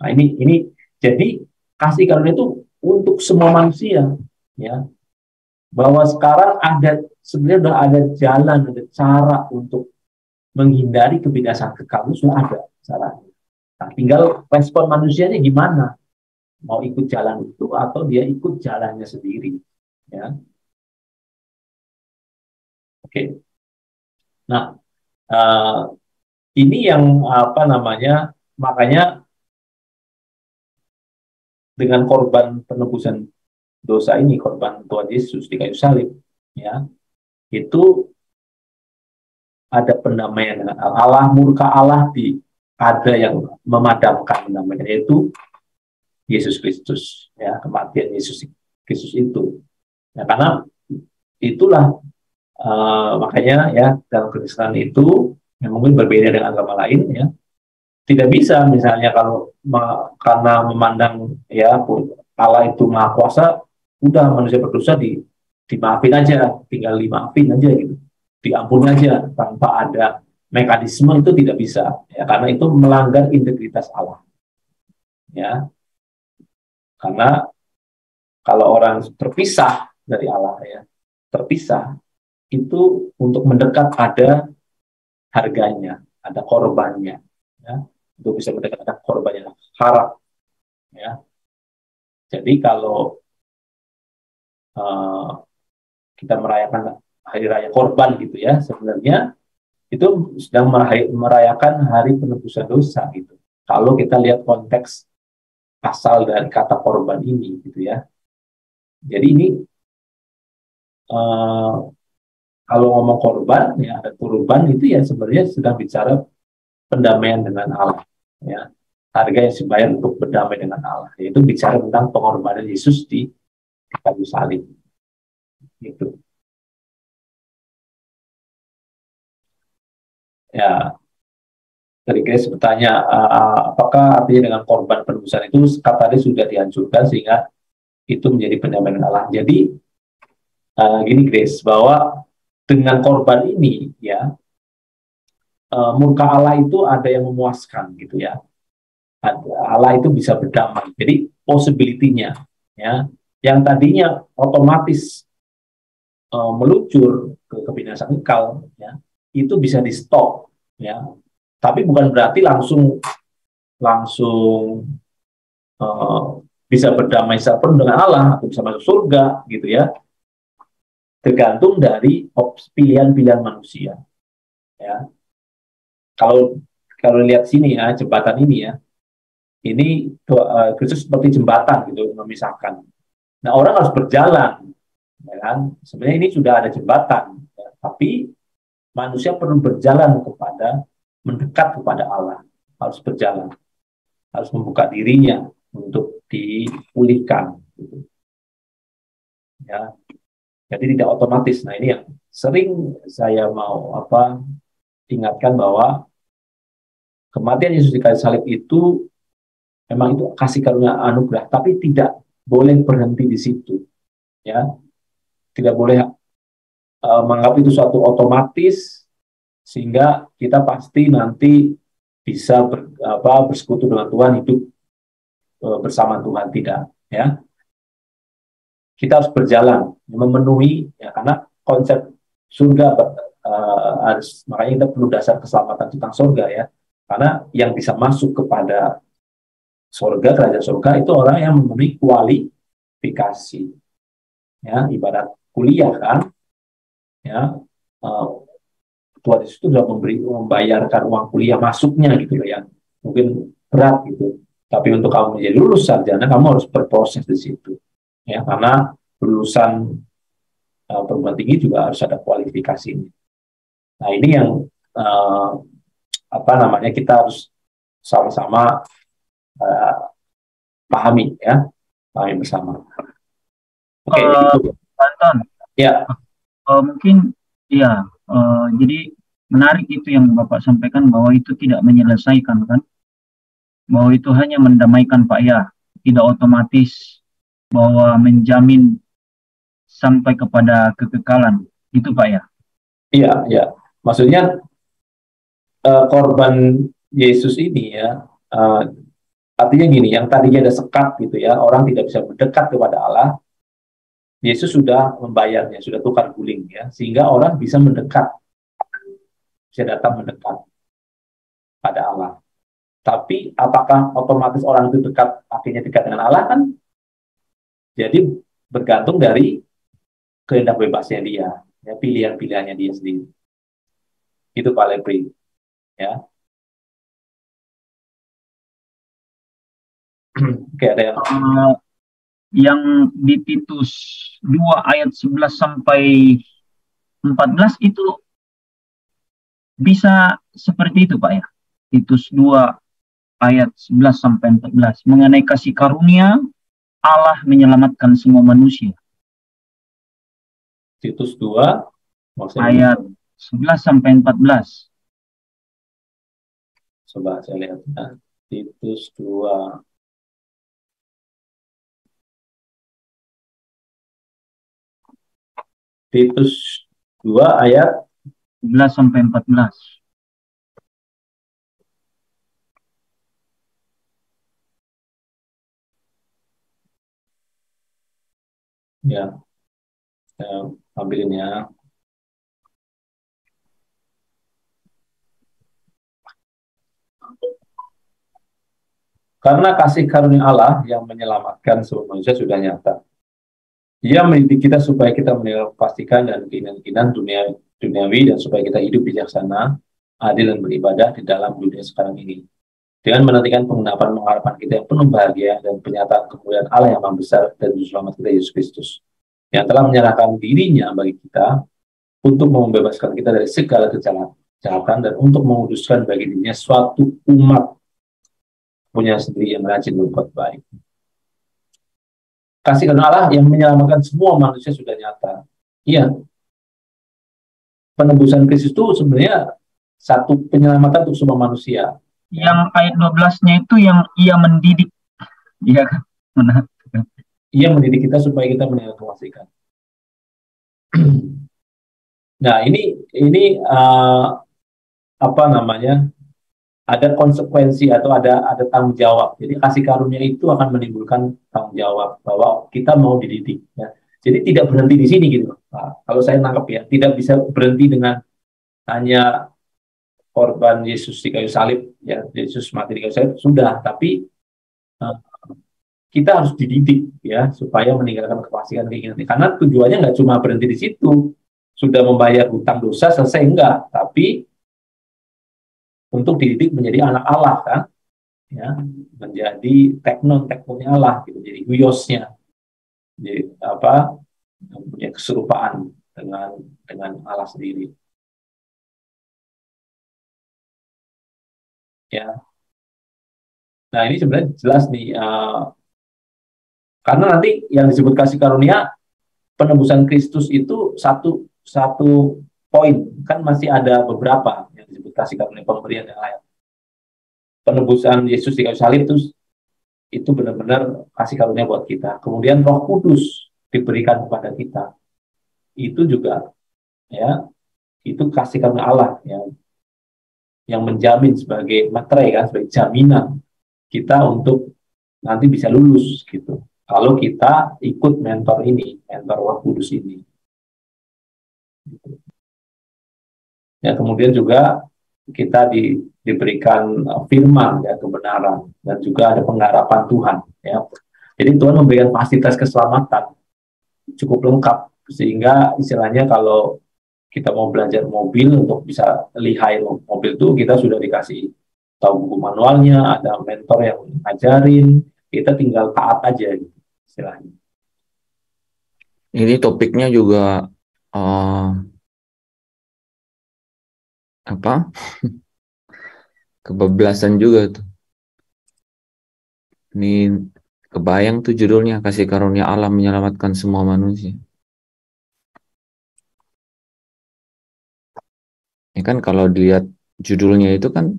Nah, ini jadi kasih karunia itu untuk semua manusia, ya. Bahwa sekarang sebenarnya sudah ada jalan, ada cara untuk menghindari kebinasaan kekal itu sudah ada caranya. Nah, tinggal respon manusianya gimana? Mau ikut jalan itu atau dia ikut jalannya sendiri, ya. Oke. Nah, ini yang apa namanya? Makanya dengan korban penebusan dosa ini, korban Tuhan Yesus di kayu salib, ya, itu ada pendamaian dengan Allah, murka Allah ada yang memadamkan pendamaian yaitu Yesus Kristus, ya, kematian Yesus Kristus itu. Ya, karena itulah makanya ya dalam Kristen itu yang mungkin berbeda dengan agama lain ya tidak bisa misalnya kalau karena memandang ya Allah itu maha kuasa udah manusia berdosa dimaafin aja tinggal dimaafin aja gitu diampuni aja tanpa ada mekanisme itu tidak bisa ya karena itu melanggar integritas Allah ya karena kalau orang terpisah dari Allah ya terpisah itu untuk mendekat ada harganya, ada korbannya, ya. Untuk bisa mendekat ada korbannya, harap, ya. Jadi kalau kita merayakan hari raya korban gitu ya, sebenarnya itu sedang merayakan hari penebusan dosa gitu. Kalau kita lihat konteks asal dari kata korban ini gitu ya. Jadi ini kalau ngomong korban ya ada kurban itu ya sebenarnya sedang bicara pendamaian dengan Allah ya harga yang dibayar untuk berdamai dengan Allah yaitu bicara tentang pengorbanan Yesus di kayu salib itu ya tadi Grace bertanya apakah artinya dengan korban penebusan itu kata tadi sudah dihancurkan sehingga itu menjadi pendamaian dengan Allah jadi gini Grace bahwa dengan korban ini ya murka Allah itu ada yang memuaskan gitu ya Allah itu bisa berdamai jadi possibility-nya ya yang tadinya otomatis meluncur ke kebinasaan kekal, ya, itu bisa di stop, ya. Tapi bukan berarti langsung bisa berdamai secara penuh dengan Allah atau bisa masuk surga, gitu ya. Tergantung dari pilihan-pilihan manusia, ya. Kalau lihat sini ya, jembatan ini ya, ini Kristus seperti jembatan gitu, memisahkan. Nah, orang harus berjalan, ya kan? Sebenarnya ini sudah ada jembatan, ya, tapi manusia perlu berjalan mendekat kepada Allah, harus berjalan, harus membuka dirinya untuk dipulihkan, gitu. Ya, jadi tidak otomatis. Nah, ini yang sering saya mau ingatkan bahwa kematian Yesus di kayu salib itu memang itu kasih karunia anugerah, tapi tidak boleh berhenti di situ, ya. Tidak boleh menganggap itu suatu otomatis sehingga kita pasti nanti bisa bersekutu dengan Tuhan, hidup bersama Tuhan, tidak, ya. Kita harus berjalan memenuhi, ya, karena konsep surga harus, makanya kita perlu dasar keselamatan tentang surga, ya, karena yang bisa masuk kepada surga, kerajaan surga itu orang yang memenuhi kualifikasi, ya, ibarat kuliah kan, ya, Tuhan Yesus itu sudah membayarkan uang kuliah masuknya gitu loh, yang mungkin berat gitu, tapi untuk kamu menjadi lulus sarjana kamu harus berproses di situ, ya, karena lulusan perguruan tinggi juga harus ada kualifikasinya. Nah, ini yang kita harus sama-sama pahami, ya, pahami bersama. Oke, itu. Anton. Ya. Mungkin, ya. Jadi menarik itu yang Bapak sampaikan, bahwa itu tidak menyelesaikan, kan? Bahwa itu hanya mendamaikan, Pak, ya. Tidak otomatis bahwa menjamin sampai kepada kekekalan. Itu, Pak, ya? Iya, ya. Maksudnya korban Yesus ini, ya, artinya gini, yang tadinya ada sekat gitu ya, orang tidak bisa mendekat kepada Allah, Yesus sudah membayarnya, sudah tukar guling, ya, sehingga orang bisa mendekat, bisa datang mendekat pada Allah. Tapi apakah otomatis orang itu akhirnya dekat dengan Allah? Kan jadi bergantung dari kehendak bebasnya dia, ya, pilihan-pilihannya dia sendiri. Itu Pak Lepri, ya. Oke, ada yang di Titus 2 ayat 11 sampai 14 itu bisa seperti itu, Pak, ya. Titus 2 ayat 11 sampai 14 mengenai kasih karunia Allah menyelamatkan semua manusia. Titus 2 ayat 11 sampai 14. Coba saya lihat, ya. Titus 2 ayat 11 sampai 14. Ya, saya ambilin ya. Karena kasih karunia Allah yang menyelamatkan seluruh manusia sudah nyata. Ia mendidik kita supaya kita pastikan dan keinginan-keinginan duniawi, dan supaya kita hidup bijaksana, adil, dan beribadah di dalam dunia sekarang ini. Dengan menantikan penggenapan pengharapan kita yang penuh bahagia dan penyataan kemuliaan Allah yang Maha Besar dan Juru Selamat kita Yesus Kristus, yang telah menyerahkan dirinya bagi kita untuk membebaskan kita dari segala kejahatan dan untuk menguduskan bagi dirinya suatu umat punya sendiri yang rajin berbuat baik. Kasih karunia Allah yang menyelamatkan semua manusia sudah nyata. Iya. Penebusan Kristus itu sebenarnya satu penyelamatan untuk semua manusia. Yang ayat 12-nya itu yang ia mendidik. Iya kan? Ia mendidik kita supaya kita meninggalkan. Nah, ini ada konsekuensi atau ada tanggung jawab. Jadi kasih karunia itu akan menimbulkan tanggung jawab bahwa kita mau dididik. Ya. Jadi tidak berhenti di sini gitu. Nah, kalau saya nangkep ya, tidak bisa berhenti dengan hanya korban Yesus di kayu salib, ya Yesus mati di kayu salib sudah, tapi kita harus dididik ya supaya meninggalkan kefasikan keinginan. Karena tujuannya nggak cuma berhenti di situ, sudah membayar hutang dosa selesai enggak, tapi untuk dididik menjadi anak Allah kan, ya menjadi teknonnya Allah, gitu, jadi huyosnya, jadi apa, punya keserupaan dengan Allah sendiri. Ya, nah ini sebenarnya jelas nih, karena nanti yang disebut kasih karunia penebusan Kristus itu satu poin, kan masih ada beberapa yang disebut kasih karunia pemberian yang lain. Penebusan Yesus di kayu salib itu benar-benar kasih karunia buat kita. Kemudian Roh Kudus diberikan kepada kita, itu juga ya itu kasih karunia Allah ya, yang menjamin sebagai materai kan, sebagai jaminan kita untuk nanti bisa lulus gitu. Kalau kita ikut mentor Roh Kudus ini. Ya, kemudian juga kita diberikan firman ya, kebenaran, dan juga ada pengharapan Tuhan ya. Jadi Tuhan memberikan fasilitas keselamatan cukup lengkap, sehingga istilahnya kalau kita mau belajar mobil, untuk bisa lihai mobil itu kita sudah dikasih tahu buku manualnya, ada mentor yang ngajarin, kita tinggal taat aja gitu, istilahnya. Ini topiknya juga kebablasan juga tuh. Ini kebayang tuh judulnya, kasih karunia Allah menyelamatkan semua manusia. Ya kan kalau dilihat judulnya itu kan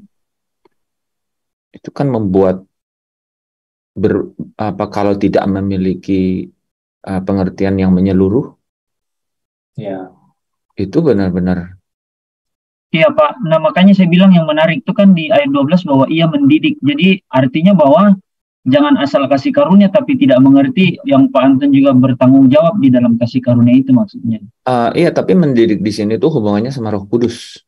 membuat kalau tidak memiliki pengertian yang menyeluruh, ya itu benar-benar. Iya Pak, nah makanya saya bilang yang menarik itu kan di ayat 12 bahwa ia mendidik. Jadi artinya bahwa jangan asal kasih karunia tapi tidak mengerti, yang Pak Anton juga bertanggung jawab di dalam kasih karunia itu maksudnya. Iya, tapi mendidik di sini tuh hubungannya sama Roh Kudus.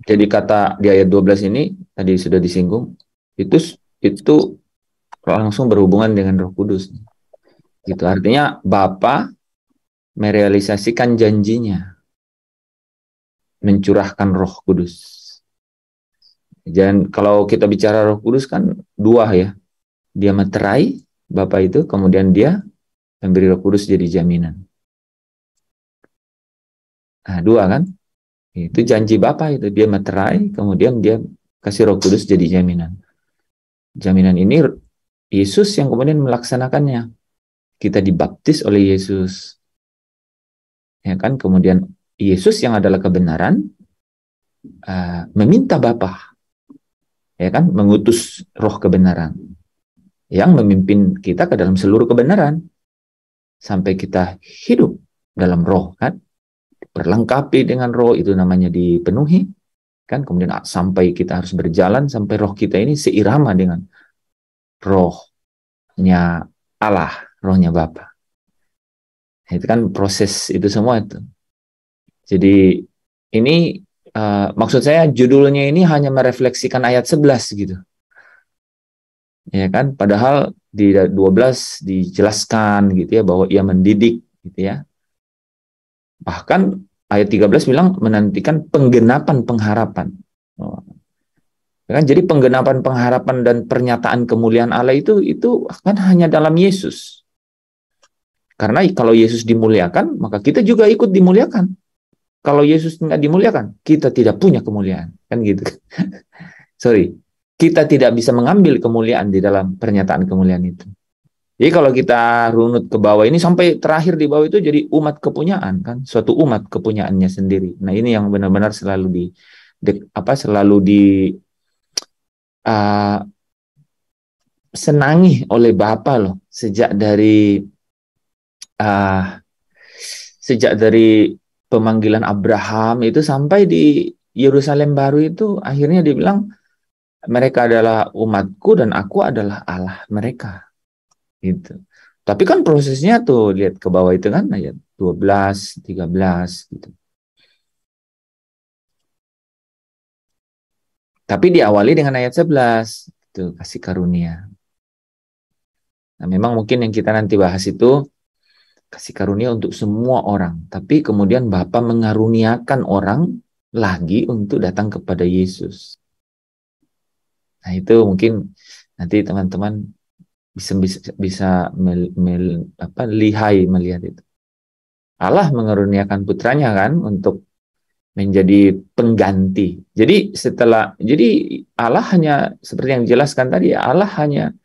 Jadi kata di ayat 12 ini tadi sudah disinggung, itu langsung berhubungan dengan Roh Kudus. Gitu, artinya Bapa merealisasikan janjinya mencurahkan Roh Kudus. Dan kalau kita bicara Roh Kudus kan dua ya, dia materai Bapa itu, kemudian dia memberi Roh Kudus jadi jaminan. Nah, dua kan? Itu janji Bapa itu, dia materai, kemudian dia kasih Roh Kudus jadi jaminan. Jaminan ini Yesus yang kemudian melaksanakannya. Kita dibaptis oleh Yesus. Ya kan? Kemudian Yesus yang adalah kebenaran meminta Bapa, ya kan, mengutus Roh kebenaran yang memimpin kita ke dalam seluruh kebenaran sampai kita hidup dalam Roh kan, perlengkapi dengan Roh, itu namanya dipenuhi kan. Kemudian sampai kita harus berjalan sampai Roh kita ini seirama dengan Rohnya Allah, Rohnya Bapa. Itu kan proses itu semua itu. Jadi ini maksud saya judulnya ini hanya merefleksikan ayat 11 gitu. Ya kan, padahal di 12 dijelaskan gitu ya bahwa ia mendidik gitu ya. Bahkan ayat 13 bilang menantikan penggenapan pengharapan. Ya kan, jadi penggenapan pengharapan dan pernyataan kemuliaan Allah itu kan hanya dalam Yesus. Karena kalau Yesus dimuliakan, maka kita juga ikut dimuliakan. Kalau Yesus tidak dimuliakan, kita tidak punya kemuliaan. Kan gitu. Sorry. Kita tidak bisa mengambil kemuliaan di dalam pernyataan kemuliaan itu. Jadi kalau kita runut ke bawah ini, sampai terakhir di bawah itu jadi umat kepunyaan. Kan? Suatu umat kepunyaannya sendiri. Nah ini yang benar-benar selalu senangi oleh Bapa loh. Sejak dari pemanggilan Abraham itu sampai di Yerusalem baru itu akhirnya dibilang mereka adalah umatku dan aku adalah Allah mereka. Gitu. Tapi kan prosesnya tuh lihat ke bawah itu kan ayat 12, 13 gitu. Tapi diawali dengan ayat 11 itu kasih karunia. Nah, memang mungkin yang kita nanti bahas itu kasih karunia untuk semua orang, tapi kemudian Bapa mengaruniakan orang lagi untuk datang kepada Yesus. Nah, itu mungkin nanti teman-teman bisa lihai melihat itu. Allah mengaruniakan putranya kan untuk menjadi pengganti. Jadi Allah hanya seperti yang dijelaskan tadi, Allah hanya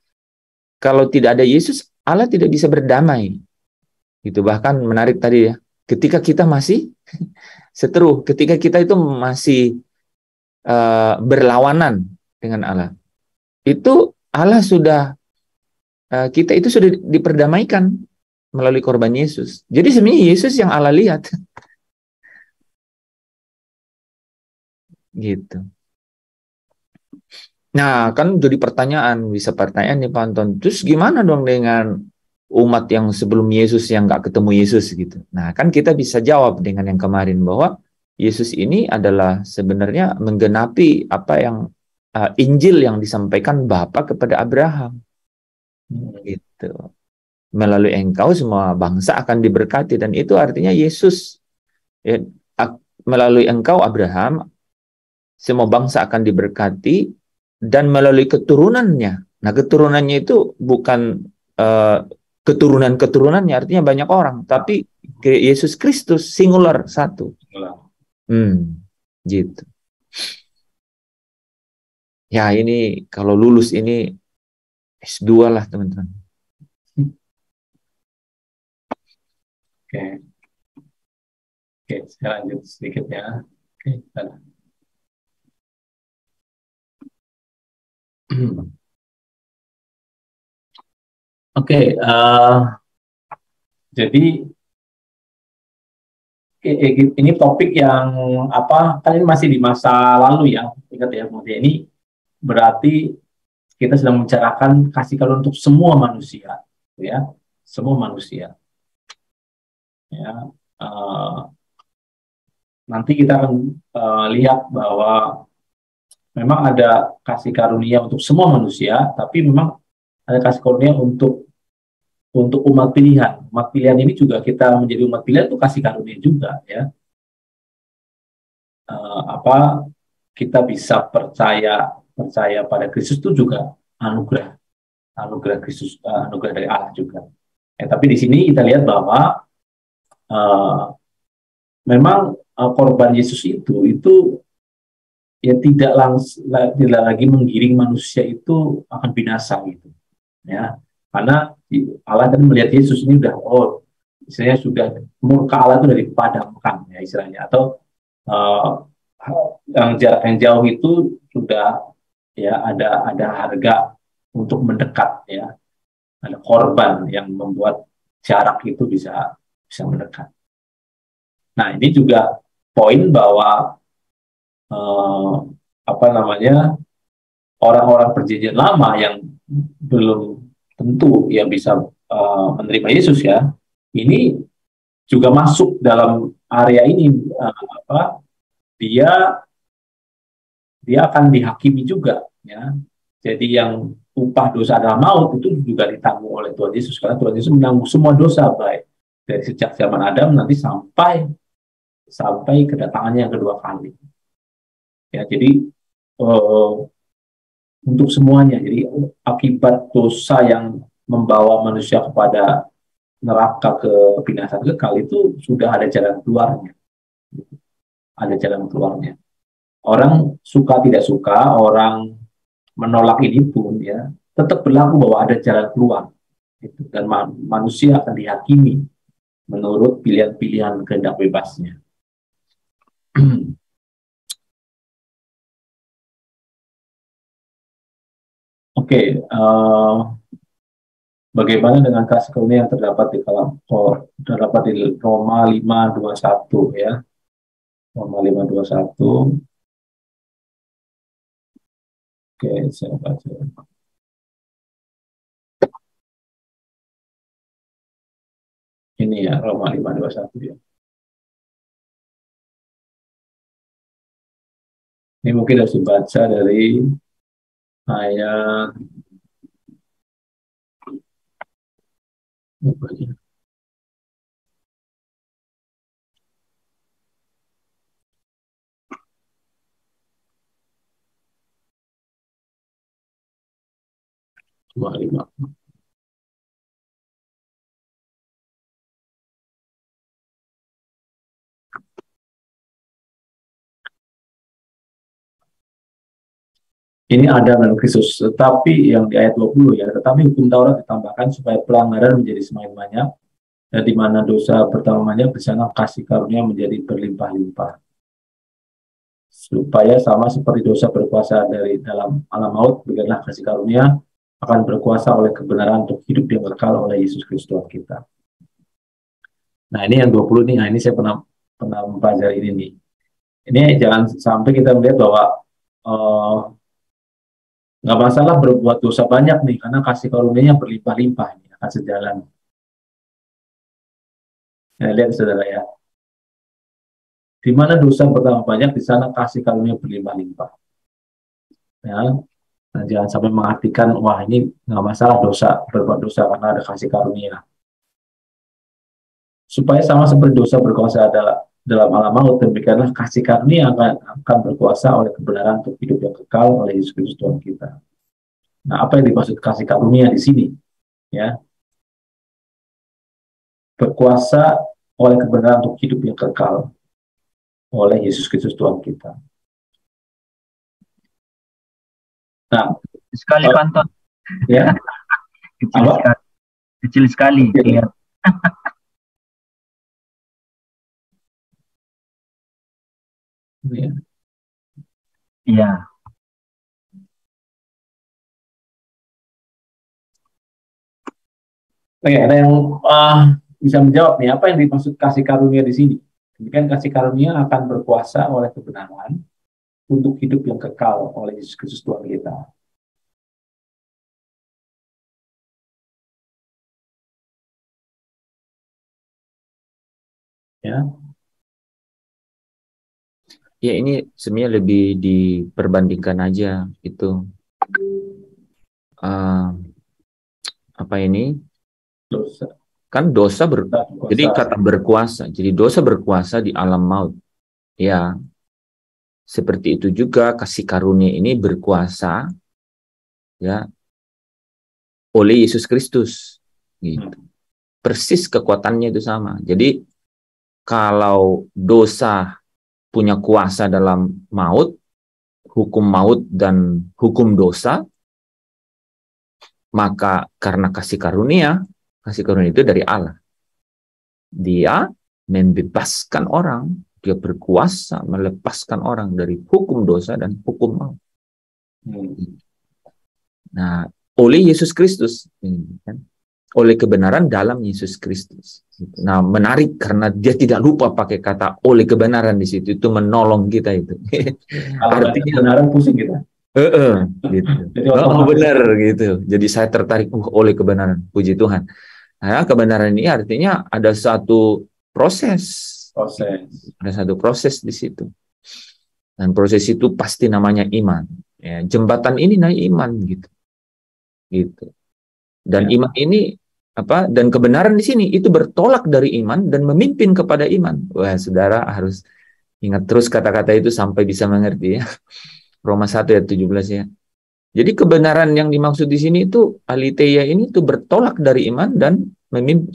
kalau tidak ada Yesus, Allah tidak bisa berdamai. Itu bahkan menarik tadi ya. Ketika kita masih seteru, ketika kita itu masih berlawanan dengan Allah, itu Allah sudah kita itu sudah diperdamaikan melalui korban Yesus. Jadi sebenarnya Yesus yang Allah lihat. Gitu. Nah, kan jadi bisa pertanyaan nih Pak Anton. Terus gimana dong dengan umat yang sebelum Yesus yang nggak ketemu Yesus gitu? Nah, kan kita bisa jawab dengan yang kemarin bahwa Yesus ini adalah sebenarnya menggenapi apa yang Injil yang disampaikan Bapa kepada Abraham. Gitu. Melalui engkau semua bangsa akan diberkati, dan itu artinya Yesus ya, melalui engkau Abraham semua bangsa akan diberkati, dan melalui keturunannya. Nah, keturunannya itu bukan keturunan-keturunannya, artinya banyak orang, tapi Yesus Kristus singular satu. Gitu. Ya, ini kalau lulus ini S2 lah, teman-teman. Oke, saya lanjut sedikit ya. Oke, jadi ini topik yang kan ini masih di masa lalu ya, ingat ya, kemudian ini berarti kita sedang membicarakan kasih karunia untuk semua manusia, ya, semua manusia. Ya, nanti kita akan lihat bahwa memang ada kasih karunia untuk semua manusia, tapi memang ada kasih karunia untuk umat pilihan. Umat pilihan ini juga kita menjadi umat pilihan itu kasih karunia juga, ya. Kita bisa percaya pada Kristus itu juga anugerah Kristus, anugerah dari Allah juga. Tapi di sini kita lihat bahwa memang korban Yesus itu ya tidak lagi menggiring manusia itu akan binasa gitu, ya, karena Allah kan melihat Yesus ini istilahnya sudah murka Allah itu dari dipadamkan ya istilahnya, atau yang jarak yang jauh itu sudah ya ada harga untuk mendekat, ya, ada korban yang membuat jarak itu bisa mendekat. Nah, ini juga poin bahwa orang-orang perjanjian lama yang belum tentu yang bisa menerima Yesus, ya, ini juga masuk dalam area ini, dia akan dihakimi juga, ya. Jadi yang upah dosa adalah maut itu juga ditanggung oleh Tuhan Yesus, karena Tuhan Yesus menanggung semua dosa, baik dari sejak zaman Adam nanti sampai kedatangannya yang kedua kali. Ya, jadi untuk semuanya. Jadi akibat dosa yang membawa manusia kepada neraka, ke binasaan kekal, itu sudah ada jalan keluarnya. Ada jalan keluarnya. Orang suka tidak suka, orang menolak ini pun, ya, tetap berlaku bahwa ada jalan keluar. Dan manusia akan dihakimi menurut pilihan-pilihan kehendak bebasnya. Oke, bagaimana dengan kasih karunia yang terdapat di Roma 5:21, ya. Roma 5:21. Oke, saya baca. Ini ya, Roma 5:21 ya. Ini mungkin harus dibaca dari ayat apa ya? Roma 5. Ini ada dalam Kristus, tetapi yang di ayat 20 ya, tetapi hukum Taurat ditambahkan supaya pelanggaran menjadi semakin banyak, dan di mana dosa pertama banyak, di sana kasih karunia menjadi berlimpah-limpah. Supaya sama seperti dosa berkuasa dari dalam alam maut, begitulah kasih karunia akan berkuasa oleh kebenaran untuk hidup yang kekal oleh Yesus Kristus Tuhan kita. Nah ini yang 20 nih, nah ini saya pernah mempelajari ini nih. Ini jangan sampai kita melihat bahwa nggak masalah berbuat dosa banyak nih, karena kasih karunia-Nya berlimpah-limpah, ini akan sejalan. Nah, lihat saudara ya, di mana dosa bertambah banyak, di sana kasih karunia berlimpah-limpah. Ya, nah, jangan sampai mengartikan, wah ini nggak masalah dosa, berbuat dosa karena ada kasih karunia. Supaya sama seperti dosa berkuasa dalam alam maut, demikianlah kasih karunia akan berkuasa oleh kebenaran untuk hidup yang kekal oleh Yesus Kristus Tuhan kita. Nah, apa yang dimaksud kasih karunia di sini? Ya, berkuasa oleh kebenaran untuk hidup yang kekal oleh Yesus Kristus Tuhan kita. Nah, Sekali Panton. Ya, Kecil apa? sekali. Kecil sekali. Iya. Ya. Iya. Oke, ada yang bisa menjawab nih, apa yang dimaksud kasih karunia di sini? Demikian kasih karunia akan berkuasa oleh kebenaran untuk hidup yang kekal oleh Yesus Kristus Tuhan kita. Ya. Ya ini sebenarnya lebih diperbandingkan aja itu apa ini Dosa. kan dosa Berkuasa. jadi kata berkuasa, jadi dosa berkuasa di alam maut. Ya, seperti itu juga kasih karunia ini berkuasa ya oleh Yesus Kristus. Gitu. Persis kekuatannya itu sama. Jadi kalau dosa punya kuasa dalam maut, hukum maut dan hukum dosa, maka karena kasih karunia itu dari Allah. Dia membebaskan orang, dia berkuasa melepaskan orang dari hukum dosa dan hukum maut. Nah, oleh Yesus Kristus, oleh kebenaran dalam Yesus Kristus. Nah, menarik karena dia tidak lupa pakai kata oleh kebenaran di situ, itu menolong kita itu. Artinya kebenaran pusing kita. Gitu. Oh, benar gitu. Jadi saya tertarik oleh kebenaran, puji Tuhan. Nah, kebenaran ini artinya ada satu proses. Ada satu proses di situ. Dan proses itu pasti namanya iman. Ya, jembatan ini naik iman gitu. Gitu. Dan iman ini apa? Dan kebenaran di sini itu bertolak dari iman dan memimpin kepada iman. Wah, saudara harus ingat terus kata-kata itu sampai bisa mengerti ya. Roma 1 ayat 17 ya. Jadi kebenaran yang dimaksud di sini itu aletheia ini itu bertolak dari iman dan memimpin.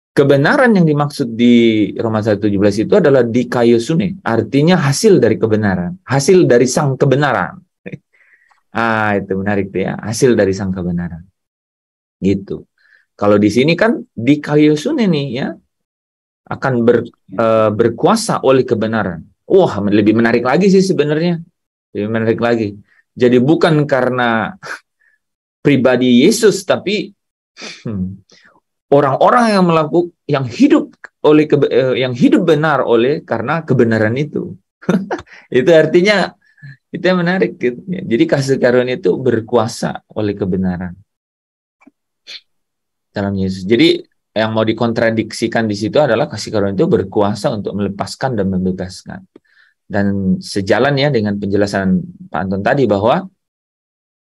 Kebenaran yang dimaksud di Roma 1:17 itu adalah dikaiosune, artinya hasil dari kebenaran, hasil dari sang kebenaran. Itu menarik tuh ya, hasil dari sang kebenaran. Gitu. Kalau di sini kan dikaiosune nih ya, akan berkuasa oleh kebenaran. Wah, lebih menarik lagi sih sebenarnya. Lebih menarik lagi. Jadi bukan karena pribadi Yesus, tapi orang-orang yang hidup yang hidup benar oleh karena kebenaran itu. Itu artinya Itu yang menarik gitu. Jadi kasih karunia itu berkuasa oleh kebenaran dalam Yesus. Jadi yang mau dikontradiksikan di situ adalah kasih karunia itu berkuasa untuk melepaskan dan membebaskan. Dan sejalan ya dengan penjelasan Pak Anton tadi bahwa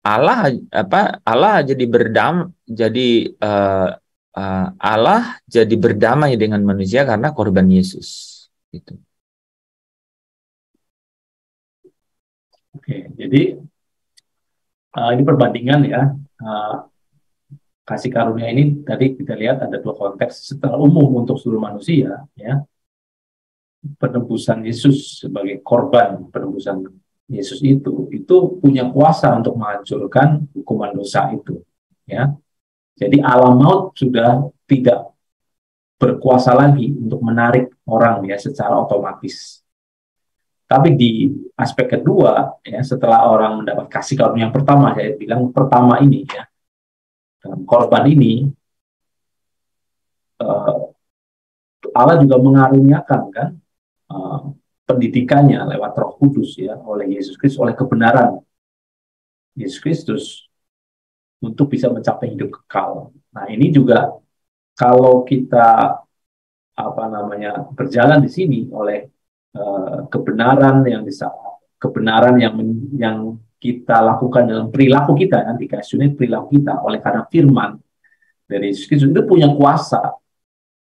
Allah jadi berdamai dengan manusia karena korban Yesus. Gitu. Oke, jadi ini perbandingan ya. Kasih karunia ini tadi kita lihat ada dua konteks secara umum untuk seluruh manusia, ya. Penebusan Yesus sebagai korban penebusan Yesus itu punya kuasa untuk menghancurkan hukuman dosa itu, ya. Jadi alam maut sudah tidak berkuasa lagi untuk menarik orang ya secara otomatis. Tapi di aspek kedua, ya, setelah orang mendapat kasih karunia yang pertama, saya bilang pertama ini, ya, dalam korban ini, Allah juga mengaruniakan kan pendidikannya lewat Roh Kudus ya oleh Yesus Kristus, oleh kebenaran Yesus Kristus untuk bisa mencapai hidup kekal. Nah ini juga kalau kita berjalan di sini oleh kebenaran yang kita lakukan dalam perilaku kita, nanti kasihnya perilaku kita oleh karena firman dari Yesus Kristus itu punya kuasa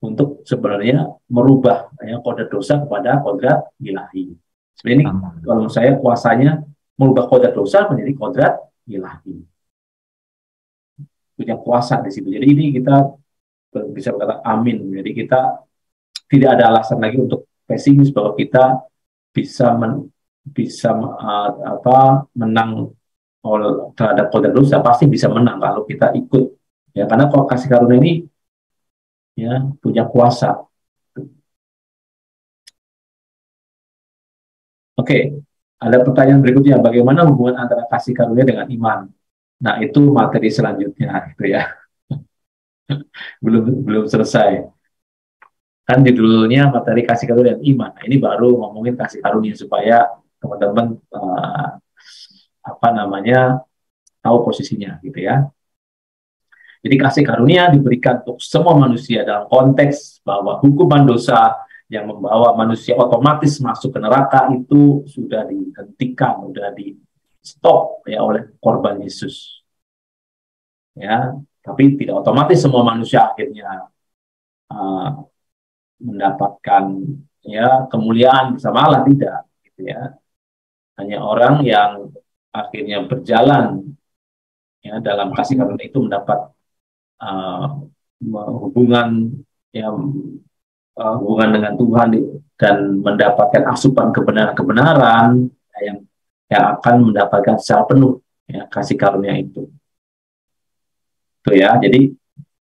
untuk sebenarnya merubah ya, kodrat dosa kepada kodrat ilahi. Sebenarnya ini kalau saya kuasanya merubah kodrat dosa menjadi kodrat ilahi. Punya kuasa di situ. Jadi ini kita bisa berkata amin. Jadi kita tidak ada alasan lagi untuk pesimis bahwa kita bisa menang terhadap kodrat dosa. Pasti bisa menang kalau kita ikut. Ya karena kalau kasih karunia ini ya punya kuasa. Oke, ada pertanyaan berikutnya, bagaimana hubungan antara kasih karunia dengan iman? Nah, itu materi selanjutnya itu ya. belum selesai. Kan judulnya materi kasih karunia dan iman. Nah, ini baru ngomongin kasih karunia supaya teman-teman tahu posisinya gitu ya. Jadi kasih karunia diberikan untuk semua manusia dalam konteks bahwa hukuman dosa yang membawa manusia otomatis masuk ke neraka itu sudah dihentikan, sudah di stop ya oleh korban Yesus. Ya, tapi tidak otomatis semua manusia akhirnya mendapatkan ya kemuliaan bersama Allah, tidak gitu ya. Hanya orang yang akhirnya berjalan ya dalam kasih karunia itu mendapat hubungan dengan Tuhan dan mendapatkan asupan kebenaran yang akan mendapatkan secara penuh ya, kasih karunia itu. Tuh ya, jadi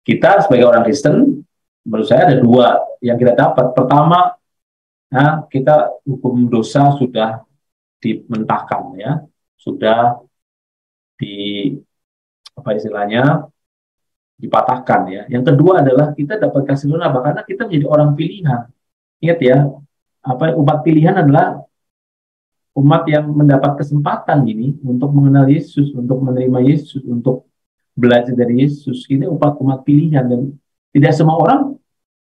kita sebagai orang Kristen menurut saya ada dua yang kita dapat. Pertama, ya, kita hukum dosa sudah dimentahkan ya, sudah dipatahkan ya. Yang kedua adalah kita dapat kasih karunia karena kita menjadi orang pilihan. Ingat ya, umat pilihan adalah umat yang mendapat kesempatan ini untuk mengenal Yesus, untuk menerima Yesus, untuk belajar dari Yesus. Ini umat pilihan dan tidak semua orang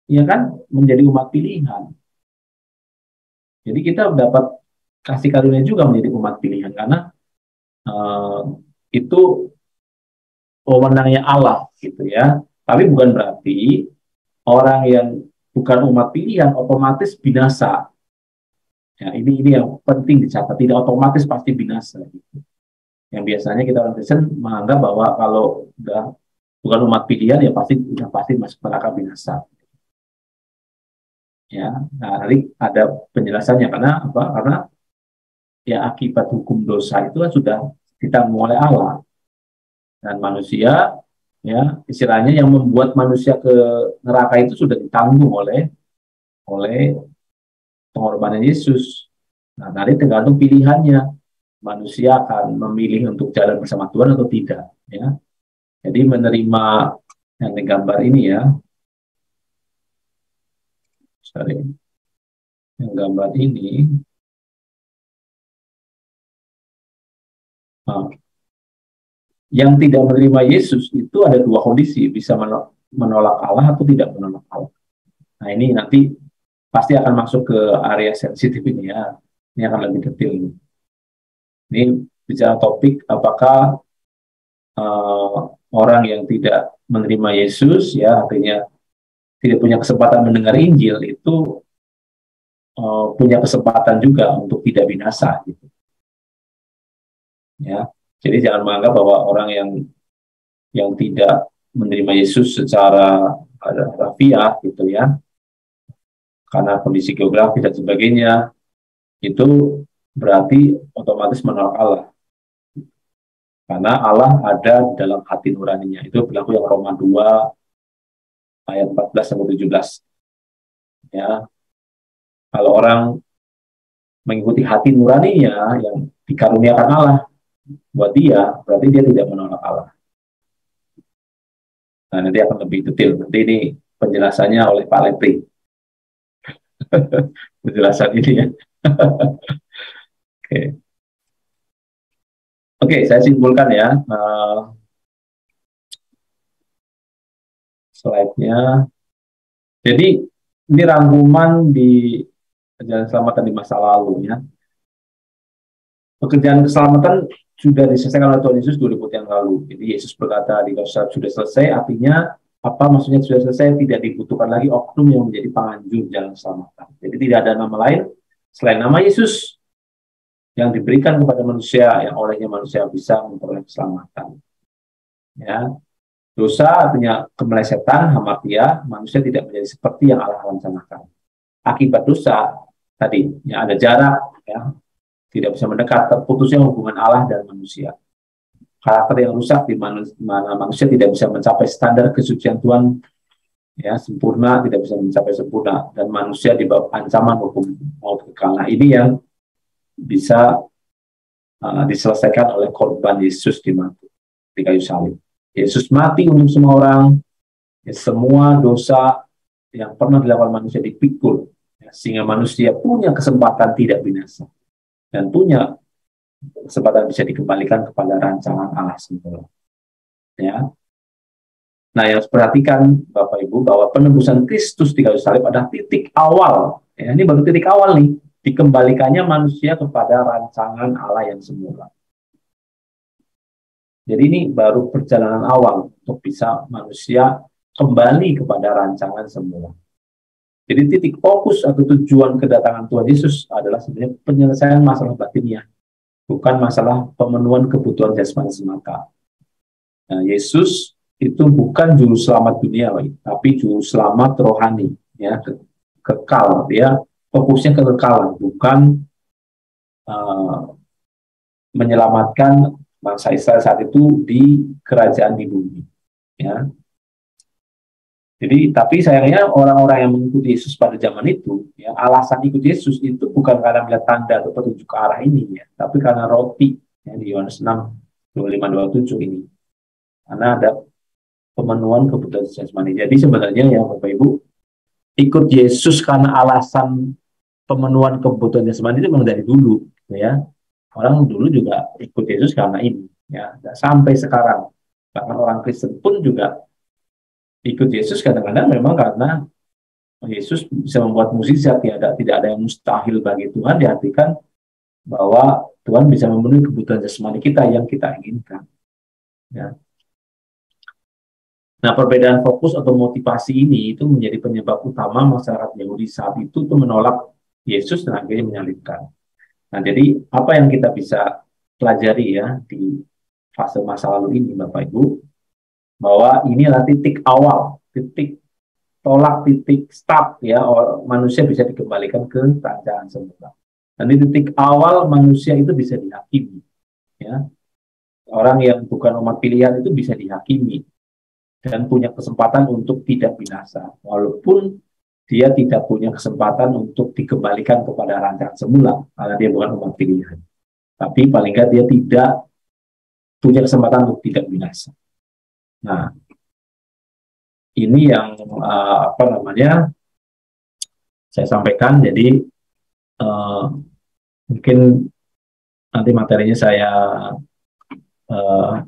ya kan menjadi umat pilihan. Jadi kita dapat kasih karunia juga menjadi umat pilihan karena itu wewenangnya Allah gitu ya. Tapi bukan berarti orang yang bukan umat pilihan otomatis binasa. Ya, ini yang penting dicatat, tidak otomatis pasti binasa. Gitu. Yang biasanya kita orang Kristen menganggap bahwa kalau udah bukan umat pilihan ya pasti masuk neraka binasa. Ya, nah nanti ada penjelasannya karena apa? Karena ya akibat hukum dosa itu kan sudah ditanggung oleh Allah. Dan manusia ya istilahnya yang membuat manusia ke neraka itu sudah ditanggung oleh pengorbanan Yesus. Nah, nanti tergantung pilihannya, manusia akan memilih untuk jalan bersama Tuhan atau tidak. Ya, jadi menerima yang digambar ini ya, yang gambar ini Nah, yang tidak menerima Yesus itu ada dua kondisi, bisa menolak Allah atau tidak menolak Allah. Nah ini nanti pasti akan masuk ke area sensitif ini ya. Ini akan lebih detail. Ini bicara topik apakah orang yang tidak menerima Yesus, ya artinya tidak punya kesempatan mendengar Injil, itu punya kesempatan juga untuk tidak binasa, gitu. Ya, jadi jangan menganggap bahwa orang yang tidak menerima Yesus secara harfiah, gitu ya, karena kondisi geografis dan sebagainya, itu berarti otomatis menolak Allah. Karena Allah ada dalam hati nuraninya. Itu berlaku yang Roma 2 ayat 14 sampai 17. Ya. Kalau orang mengikuti hati nuraninya yang dikaruniakan Allah buat dia, berarti dia tidak menolak Allah. Nah, nanti akan lebih detail. Nanti ini penjelasannya oleh Pak Lepri. Penjelasan ini ya. Oke. Oke, saya simpulkan ya. Slide-nya. Jadi ini rangkuman di perjalanan keselamatan di masa lalu ya. Pekerjaan keselamatan sudah diselesaikan oleh Tuhan Yesus 2000 yang lalu. Jadi Yesus berkata di Kolose sudah selesai, artinya apa maksudnya sudah selesai? Tidak dibutuhkan lagi oknum yang menjadi penganjur jalan keselamatan. Jadi tidak ada nama lain selain nama Yesus yang diberikan kepada manusia, yang olehnya manusia bisa memperoleh keselamatan. Ya, dosa artinya kemelesetan, hamartia, manusia tidak menjadi seperti yang Allah rencanakan. Akibat dosa tadi, ya ada jarak, ya, tidak bisa mendekat, terputusnya hubungan Allah dan manusia. Karakter yang rusak di mana manusia tidak bisa mencapai standar kesucian Tuhan, ya sempurna, tidak bisa mencapai sempurna, dan manusia di bawah ancaman hukum maut kekal. Nah, ini yang bisa diselesaikan oleh korban Yesus di kayu salib. Yesus mati untuk semua orang, ya, semua dosa yang pernah dilakukan manusia dipikul, ya, sehingga manusia punya kesempatan tidak binasa dan punya kesempatan bisa dikembalikan kepada rancangan Allah semula. Ya. Nah, yang harus perhatikan Bapak Ibu bahwa penebusan Kristus di kayu salib adalah titik awal. Ya, ini baru titik awal nih, dikembalikannya manusia kepada rancangan Allah yang semula. Jadi ini baru perjalanan awal untuk bisa manusia kembali kepada rancangan semula. Jadi titik fokus atau tujuan kedatangan Tuhan Yesus adalah sebenarnya penyelesaian masalah batinnya, bukan masalah pemenuhan kebutuhan jasmani semata. Nah, Yesus itu bukan juru selamat dunia, tapi juru selamat rohani, ya, kekal. Dia fokusnya ke kekal, bukan menyelamatkan bangsa Israel saat itu di kerajaan di bumi. Ya. Jadi, tapi sayangnya orang-orang yang mengikuti Yesus pada zaman itu, ya, alasan ikut Yesus itu bukan karena melihat tanda atau petunjuk ke arah ini, ya, tapi karena roti, ya, di Yohanes 6, 25-27 ini. Karena ada pemenuhan kebutuhan jasmani. Jadi sebenarnya ya Bapak Ibu, ikut Yesus karena alasan pemenuhan kebutuhan jasmani itu memang dari dulu, ya. Orang dulu juga ikut Yesus karena ini, ya. Sampai sekarang, bahkan orang Kristen pun juga ikut Yesus kadang-kadang memang karena Yesus bisa membuat mukjizat, tidak ada yang mustahil bagi Tuhan, diartikan bahwa Tuhan bisa memenuhi kebutuhan jasmani kita yang kita inginkan. Ya. Nah, perbedaan fokus atau motivasi ini itu menjadi penyebab utama masyarakat Yahudi saat itu menolak Yesus dan akhirnya menyalibkan. Nah, jadi apa yang kita bisa pelajari ya di fase masa lalu ini, Bapak Ibu, bahwa ini adalah titik awal, titik tolak, titik start ya, manusia bisa dikembalikan ke rancangan semula. Dan di titik awal manusia itu bisa dihakimi, ya. Orang yang bukan umat pilihan itu bisa dihakimi dan punya kesempatan untuk tidak binasa, walaupun dia tidak punya kesempatan untuk dikembalikan kepada rancangan semula karena dia bukan umat pilihan. Tapi paling nggak dia tidak punya kesempatan untuk tidak binasa. Nah, ini yang saya sampaikan. Jadi mungkin nanti materinya saya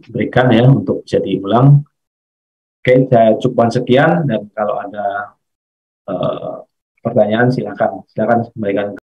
berikan ya untuk bisa diulang. Oke, saya cukupkan sekian, dan kalau ada pertanyaan silakan kembalikan.